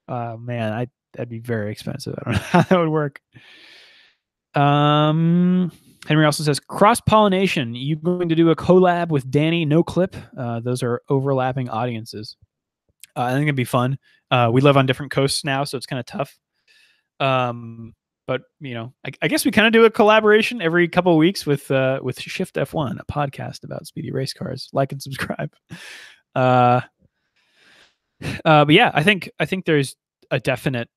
Man, that'd be very expensive. I don't know how that would work. Henry also says cross-pollination. You going to do a collab with Danny No Clip? Those are overlapping audiences. I think it'd be fun. We live on different coasts now, so it's kind of tough. But I guess we kind of do a collaboration every couple of weeks with Shift F1, a podcast about speedy race cars. Like and subscribe. But yeah, I think there's a definite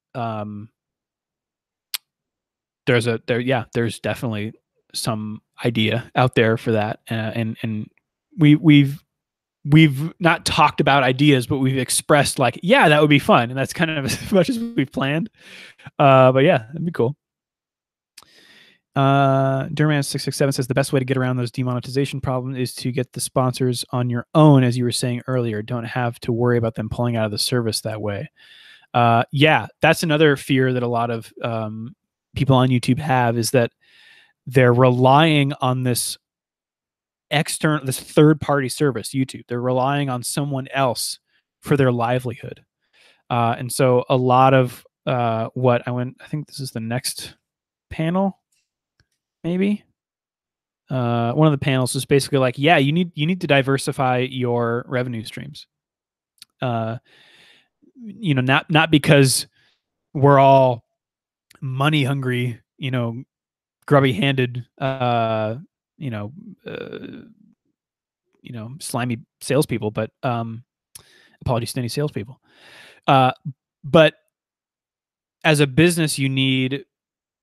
there's definitely some idea out there for that, and we've not talked about ideas, but we've expressed like, yeah, that would be fun, and that's kind of as much as we've planned. But yeah, that'd be cool. Durman667 says the best way to get around those demonetization problems is to get the sponsors on your own, as you were saying earlier. Don't have to worry about them pulling out of the service that way. Yeah, that's another fear that a lot of people on YouTube have, is that they're relying on this third-party service, YouTube. They're relying on someone else for their livelihood. And so a lot of I think this is the next panel, maybe. One of the panels is basically like, yeah, you need to diversify your revenue streams. Not because we're all money hungry, grubby handed, slimy salespeople, but apologies to any salespeople. But as a business, you need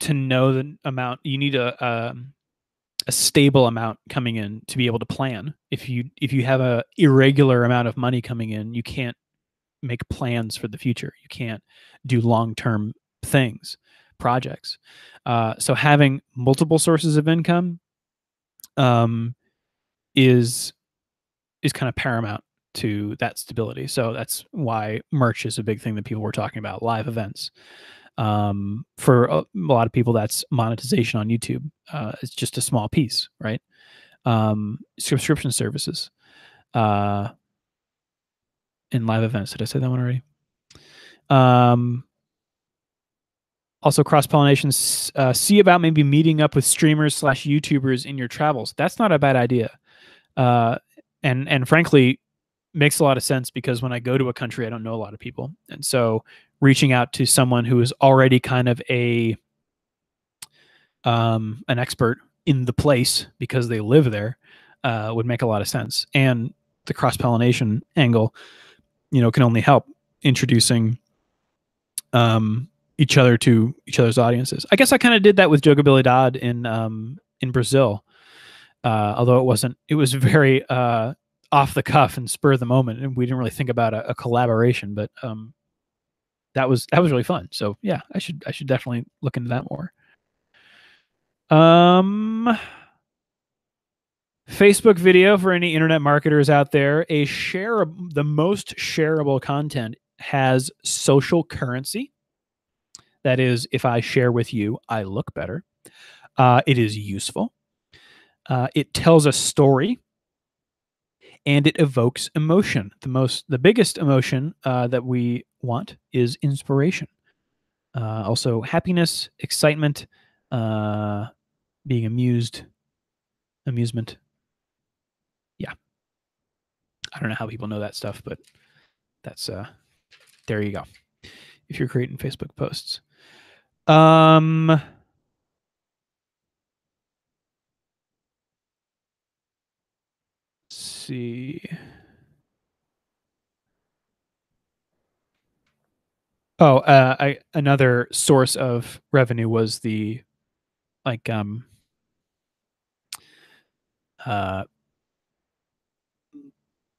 to know the amount. You need a stable amount coming in to be able to plan. If you have a irregular amount of money coming in, you can't make plans for the future. You can't do long-term projects. So having multiple sources of income is kind of paramount to that stability. So that's why merch is a big thing that people were talking about. Live events. For a lot of people, that's monetization on YouTube. It's just a small piece, right? Subscription services, uh, in live events. Did I say that one already? Also, cross pollination. See about maybe meeting up with streamers / YouTubers in your travels. That's not a bad idea. And frankly, makes a lot of sense because when I go to a country, I don't know a lot of people, and so reaching out to someone who is already kind of an expert in the place because they live there would make a lot of sense. And the cross pollination angle, can only help introducing each other to each other's audiences. I guess I kind of did that with Jogabilly Dodd in Brazil, although it was very off the cuff and spur of the moment, and we didn't really think about a collaboration. But that was really fun. So yeah, I should definitely look into that more. Facebook video for any internet marketers out there. The most shareable content has social currency. That is, if I share with you, I look better. It is useful. It tells a story, and it evokes emotion. The biggest emotion that we want is inspiration. Also, happiness, excitement, being amusement. Yeah, I don't know how people know that stuff, but that's there you go. If you're creating Facebook posts. See. Oh, another source of revenue was the like not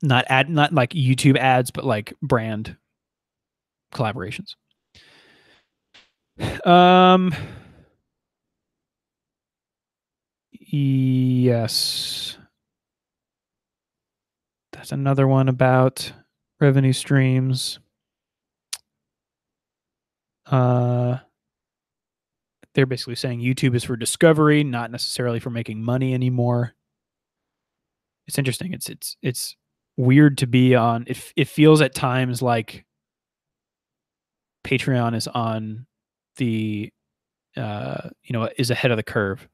like YouTube ads, but like brand collaborations. Yes. That's another one about revenue streams. They're basically saying YouTube is for discovery, not necessarily for making money anymore. It's interesting. It's weird to be on. It feels at times like Patreon is on the is ahead of the curve,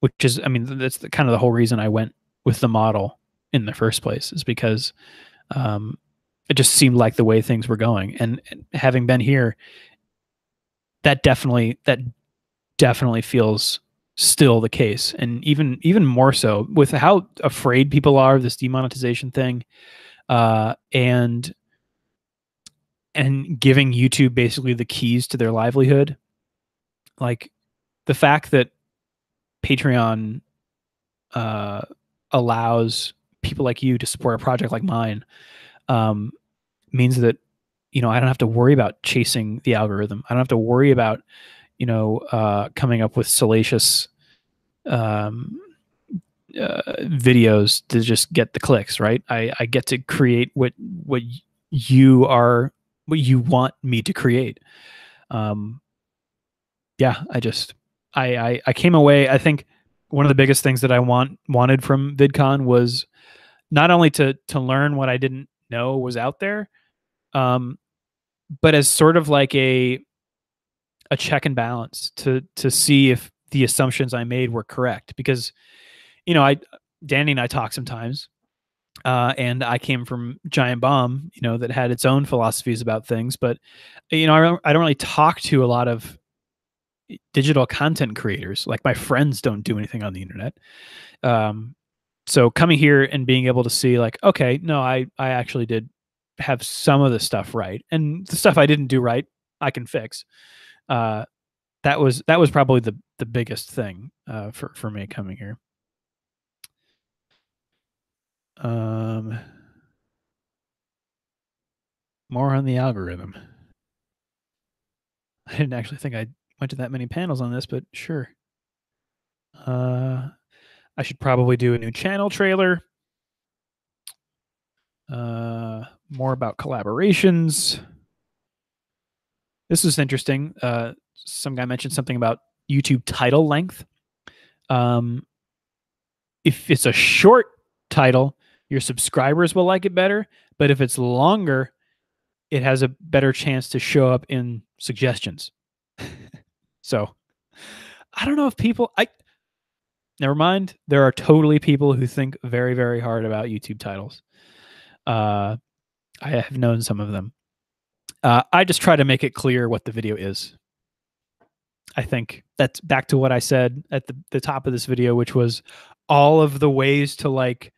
which is, I mean, that's kind of the whole reason I went with the model in the first place, is because it just seemed like the way things were going, and having been here, that definitely feels still the case, and even more so with how afraid people are of this demonetization thing, and giving YouTube basically the keys to their livelihood. Like the fact that Patreon allows people like you to support a project like mine means that I don't have to worry about chasing the algorithm. I don't have to worry about coming up with salacious videos to just get the clicks. Right? I get to create what you want me to create. Yeah, I came away. I think one of the biggest things that I wanted from VidCon was not only to learn what I didn't know was out there, but as sort of like a check and balance to see if the assumptions I made were correct. Because Danny and I talk sometimes, and I came from Giant Bomb, that had its own philosophies about things, but I don't really talk to a lot of digital content creators. Like my friends don't do anything on the internet. So coming here and being able to see like, okay, no, I actually did have some of the stuff right, and the stuff I didn't do right, I can fix. That was probably the biggest thing for me coming here. More on the algorithm. I didn't actually think I went to that many panels on this, but sure. I should probably do a new channel trailer. More about collaborations. This is interesting. Some guy mentioned something about YouTube title length. If it's a short title, your subscribers will like it better. But if it's longer, it has a better chance to show up in suggestions. So I don't know if people. I never mind. There are totally people who think very, very hard about YouTube titles. I have known some of them. I just try to make it clear what the video is. I think that's back to what I said at the top of this video, which was all of the ways to like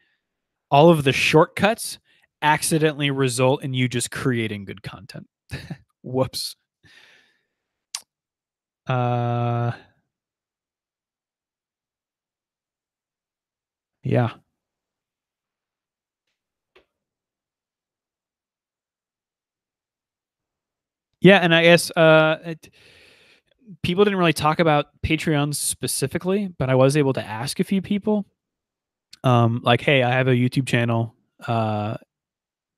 all of the shortcuts accidentally result in you just creating good content. Whoops. Uh yeah. Yeah, and I guess people didn't really talk about Patreon specifically, but I was able to ask a few people like, "Hey, I have a YouTube channel uh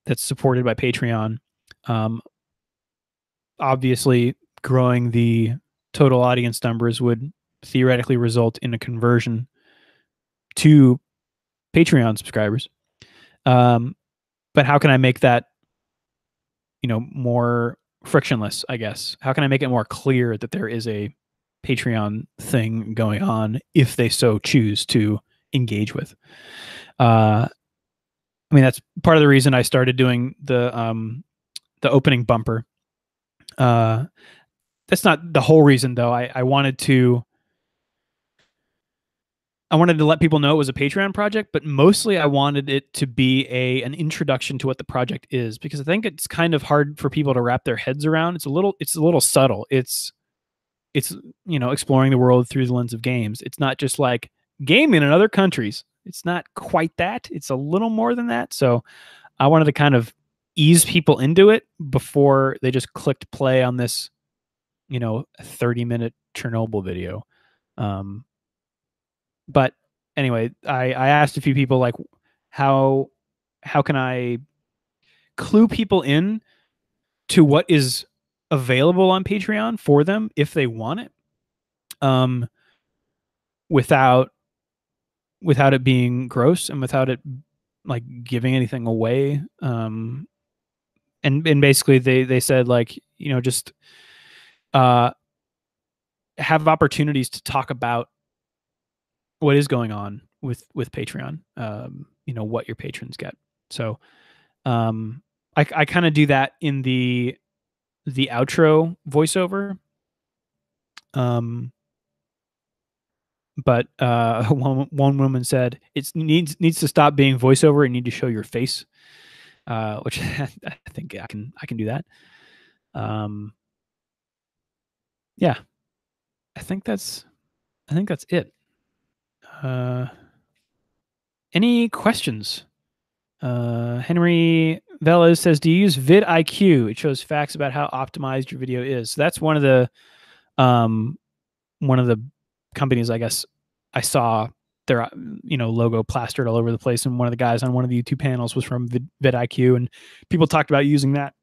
that's supported by Patreon. Um Obviously growing the total audience numbers would theoretically result in a conversion to Patreon subscribers. Um, but how can I make that, more frictionless, I guess? How can I make it more clear that there is a Patreon thing going on if they so choose to engage with? I mean, that's part of the reason I started doing the opening bumper. Uh, that's not the whole reason though. I wanted to let people know it was a Patreon project, but mostly I wanted it to be an introduction to what the project is because I think it's kind of hard for people to wrap their heads around. It's a little subtle. It's exploring the world through the lens of games. It's not just like gaming in other countries. It's not quite that. It's a little more than that. So I wanted to kind of ease people into it before they just clicked play on this, 30-minute Chernobyl video. Um, but anyway, I asked a few people like how how can I clue people in to what is available on Patreon for them if they want it, um, without without it being gross and without it like giving anything away. And basically they said like just uh have opportunities to talk about what is going on with Patreon. What your patrons get. So um, I kind of do that in the outro voiceover. Um, but one woman said it needs to stop being voiceover and need to show your face, which I think I can do that. Um, yeah, I think that's it. Uh, any questions? Henry Velez says, "Do you use vidIQ? It shows facts about how optimized your video is." So that's um, one of the companies, I guess, I saw their logo plastered all over the place, and one of the guys on one of the YouTube panels was from vidIQ, and people talked about using that.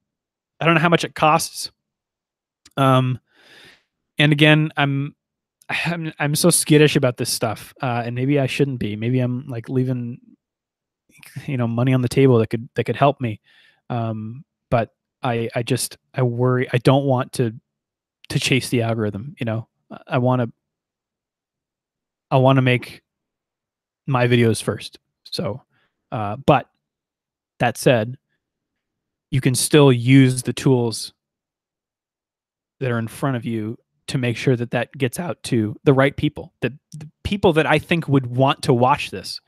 I don't know how much it costs. Um, and again, I'm so skittish about this stuff, and maybe I shouldn't be. Maybe I'm like leaving money on the table that could help me. But I worry. I don't want to chase the algorithm. I want to make my videos first. So, but that said, you can still use the tools that are in front of you to make sure that that gets out to the right people, the people that I think would want to watch this,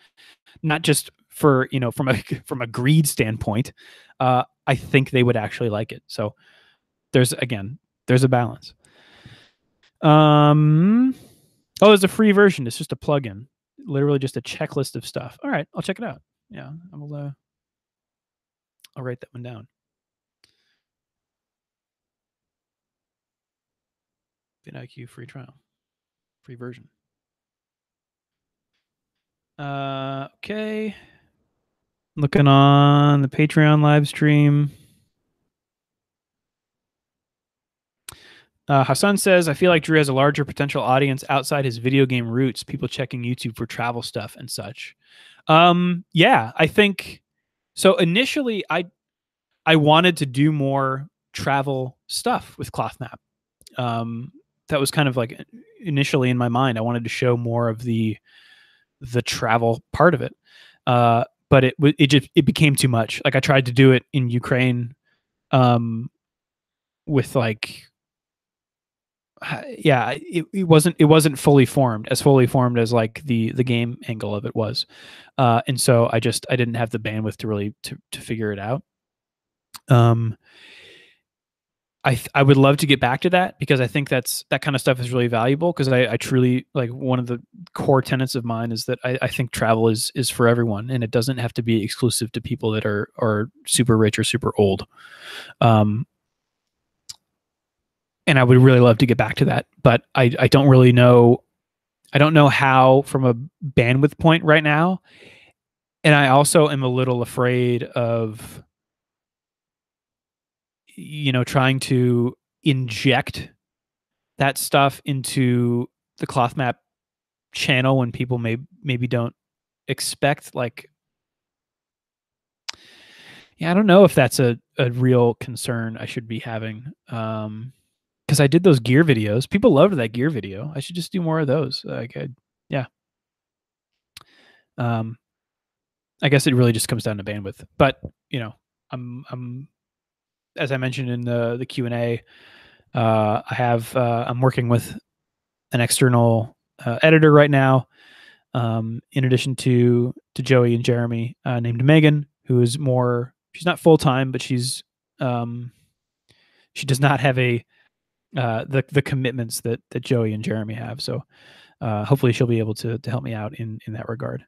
not just for from a from a greed standpoint. I think they would actually like it. So there's a balance. Oh, there's a free version. It's just a plugin, literally just a checklist of stuff. All right, I'll check it out. Yeah, I'll write that one down. vidIQ free trial, free version. Okay. Looking on the Patreon live stream. Hassan says, I feel like Drew has a larger potential audience outside his video game roots, people checking YouTube for travel stuff and such. Yeah, I think so. Initially, I wanted to do more travel stuff with ClothMap. That was kind of like initially in my mind. I wanted to show more of the travel part of it. But it became too much. Like I tried to do it in Ukraine, with like, yeah, it wasn't fully formed as like the game angle of it was, and so I didn't have the bandwidth to really to figure it out. Um, I would love to get back to that because I think that kind of stuff is really valuable because I truly like one of the core tenets of mine is that I think travel is for everyone and it doesn't have to be exclusive to people that are super rich or super old. And I would really love to get back to that, but I don't really know. I don't know how from a bandwidth point right now. And I also am a little afraid of, trying to inject that stuff into the ClothMap channel when people maybe don't expect, like, yeah, I don't know if that's a real concern I should be having. Because I did those gear videos. People loved that gear video. I should just do more of those. Yeah. Um, I guess it really just comes down to bandwidth. But I'm as I mentioned in the Q&A, I'm working with an external editor right now. In addition to Joey and Jeremy, named Megan, who is more. She's not full time, but she does not have the commitments that Joey and Jeremy have. So hopefully she'll be able to help me out in that regard.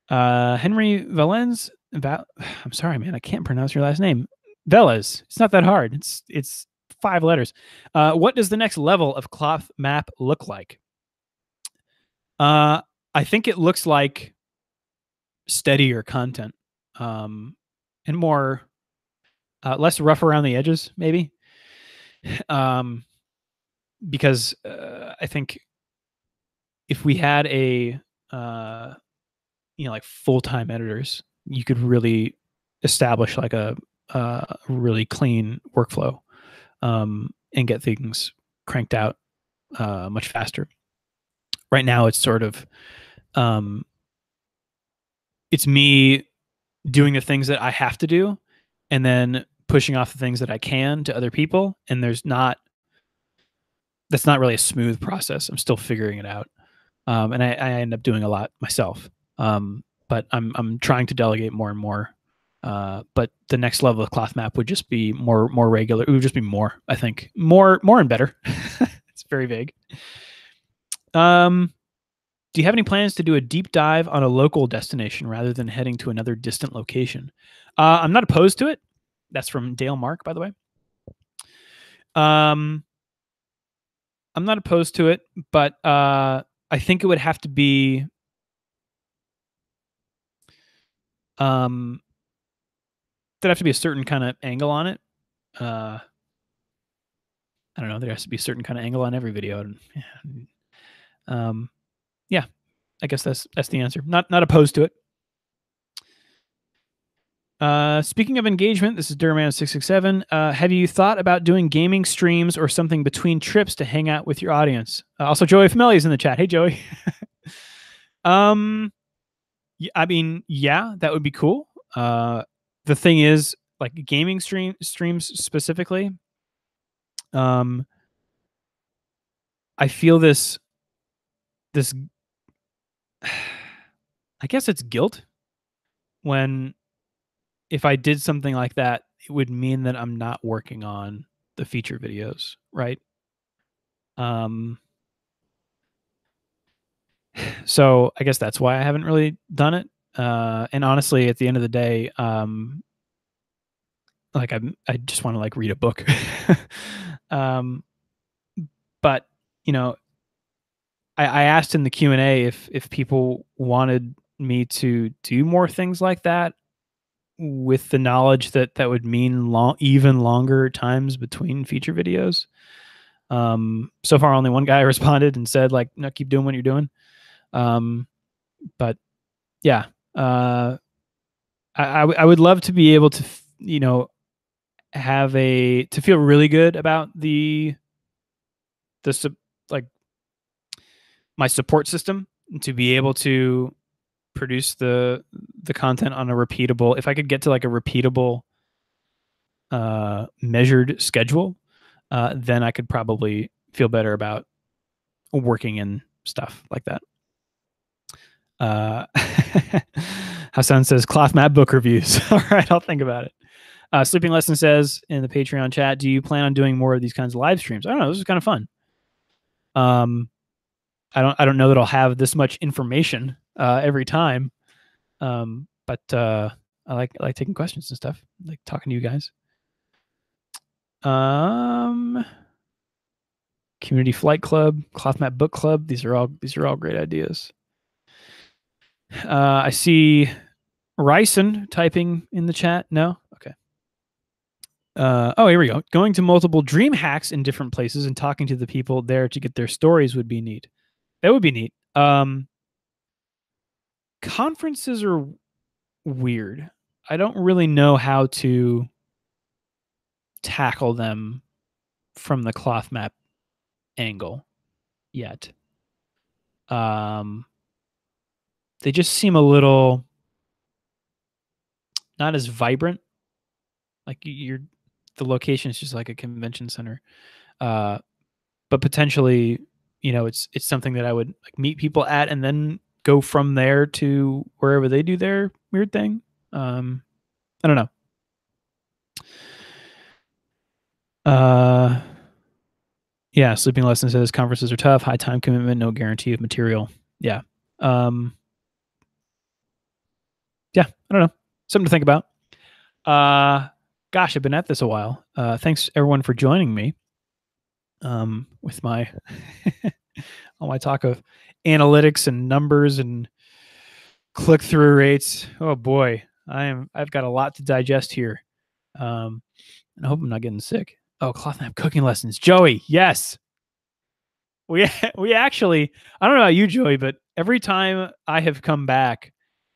Henry Valens. I'm sorry, man. I can't pronounce your last name. Velez. It's not that hard. It's 5 letters. What does the next level of ClothMap look like? I think it looks like steadier content, and more less rough around the edges, maybe. Because I think if we had a like full-time editors, you could really establish like a really clean workflow, and get things cranked out much faster. Right now, it's sort of it's me doing the things that I have to do, and then pushing off the things that I can to other people. And that's not really a smooth process. I'm still figuring it out, and I end up doing a lot myself. But I'm trying to delegate more and more. But the next level of ClothMap would just be more regular. It would just be more, I think, more and better. It's very vague. Do you have any plans to do a deep dive on a local destination rather than heading to another distant location? I'm not opposed to it. That's from Dale Mark, by the way. I'm not opposed to it, but I think it would have to be there'd have to be a certain kind of angle on it. I don't know. There has to be a certain kind of angle on every video. And, yeah, I guess that's the answer. Not opposed to it. Speaking of engagement, this is Durman667. Have you thought about doing gaming streams or something between trips to hang out with your audience? Also, Joey Famelli is in the chat. Hey, Joey. I mean, yeah, that would be cool. The thing is, like gaming streams specifically, I feel this, I guess it's guilt when, if I did something like that, it would mean that I'm not working on the feature videos, right? So I guess that's why I haven't really done it. And honestly, at the end of the day, like I just want to like read a book. But I asked in the Q&A if people wanted me to do more things like that with the knowledge that that would mean even longer times between feature videos. So far, only one guy responded and said, like, no, keep doing what you're doing. But yeah, I would love to be able to, have to feel really good about the like my support system, to be able to produce the content on a repeatable, if I could get to like a repeatable measured schedule, then I could probably feel better about working in stuff like that. Hassan says cloth mat book reviews. All right, I'll think about it. Sleeping Lesson says in the Patreon chat, do you plan on doing more of these kinds of live streams? I don't know. This is kind of fun. I don't know that I'll have this much information every time. But I like taking questions and stuff. I like talking to you guys. Community Flight Club, Cloth Mat Book Club. These are all great ideas. I see Ryson typing in the chat. No? Okay. Oh, here we go. Going to multiple dream hacks in different places and talking to the people there to get their stories would be neat. That would be neat. Conferences are weird. I don't really know how to tackle them from the cloth map angle yet. They just seem a little not as vibrant. Like the location is just like a convention center. But potentially, it's something that I would like meet people at and then go from there to wherever they do their weird thing. I don't know. Yeah, Sleeping Lesson says conferences are tough, high time commitment, no guarantee of material. Yeah. Yeah, I don't know. Something to think about. Gosh, I've been at this a while. Thanks everyone for joining me. With my all my talk of analytics and numbers and click-through rates. Oh boy, I've got a lot to digest here. And I hope I'm not getting sick. Oh, cloth map cooking lessons. Joey, yes. We actually, I don't know about you, Joey, but every time I have come back,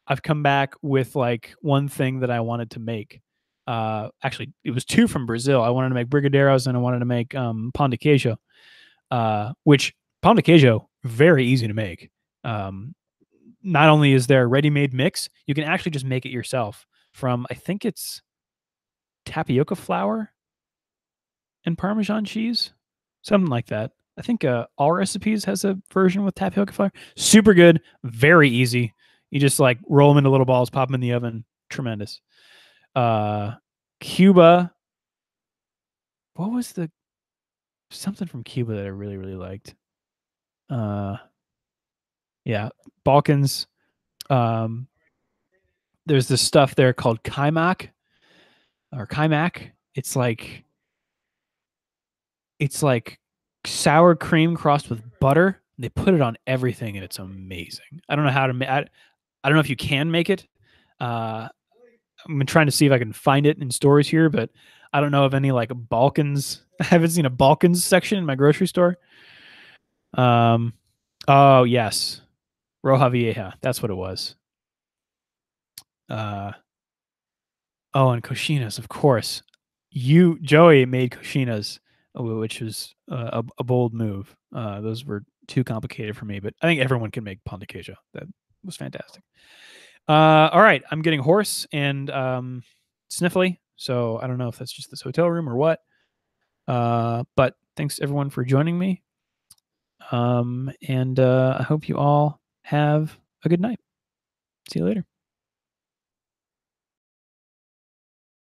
I've come back with like one thing that I wanted to make. Actually, it was two from Brazil. I wanted to make brigadeiros and I wanted to make pão de queijo, which pão de queijo very easy to make. Not only is there a ready-made mix, you can actually just make it yourself from, I think it's tapioca flour and Parmesan cheese, something like that. I think All Recipes has a version with tapioca flour. Super good, very easy. You just like roll them into little balls, pop them in the oven. Tremendous. Cuba. What was something from Cuba that I really, really liked? Yeah, Balkans. There's this stuff there called kaimak or kaimak. It's like sour cream crossed with butter. They put it on everything, and it's amazing. I don't know how to make. I don't know if you can make it. I'm trying to see if I can find it in stores here, but I don't know of any like Balkans. I haven't seen a Balkans section in my grocery store. Oh yes, Roja Vieja. That's what it was. Oh, and cochinas, of course. Joey, made cochinas, which was a bold move. Those were too complicated for me, but I think everyone can make pão de queijo. That was fantastic. All right, I'm getting hoarse and sniffly, so I don't know if that's just this hotel room or what. But thanks everyone for joining me. And I hope you all have a good night. See you later.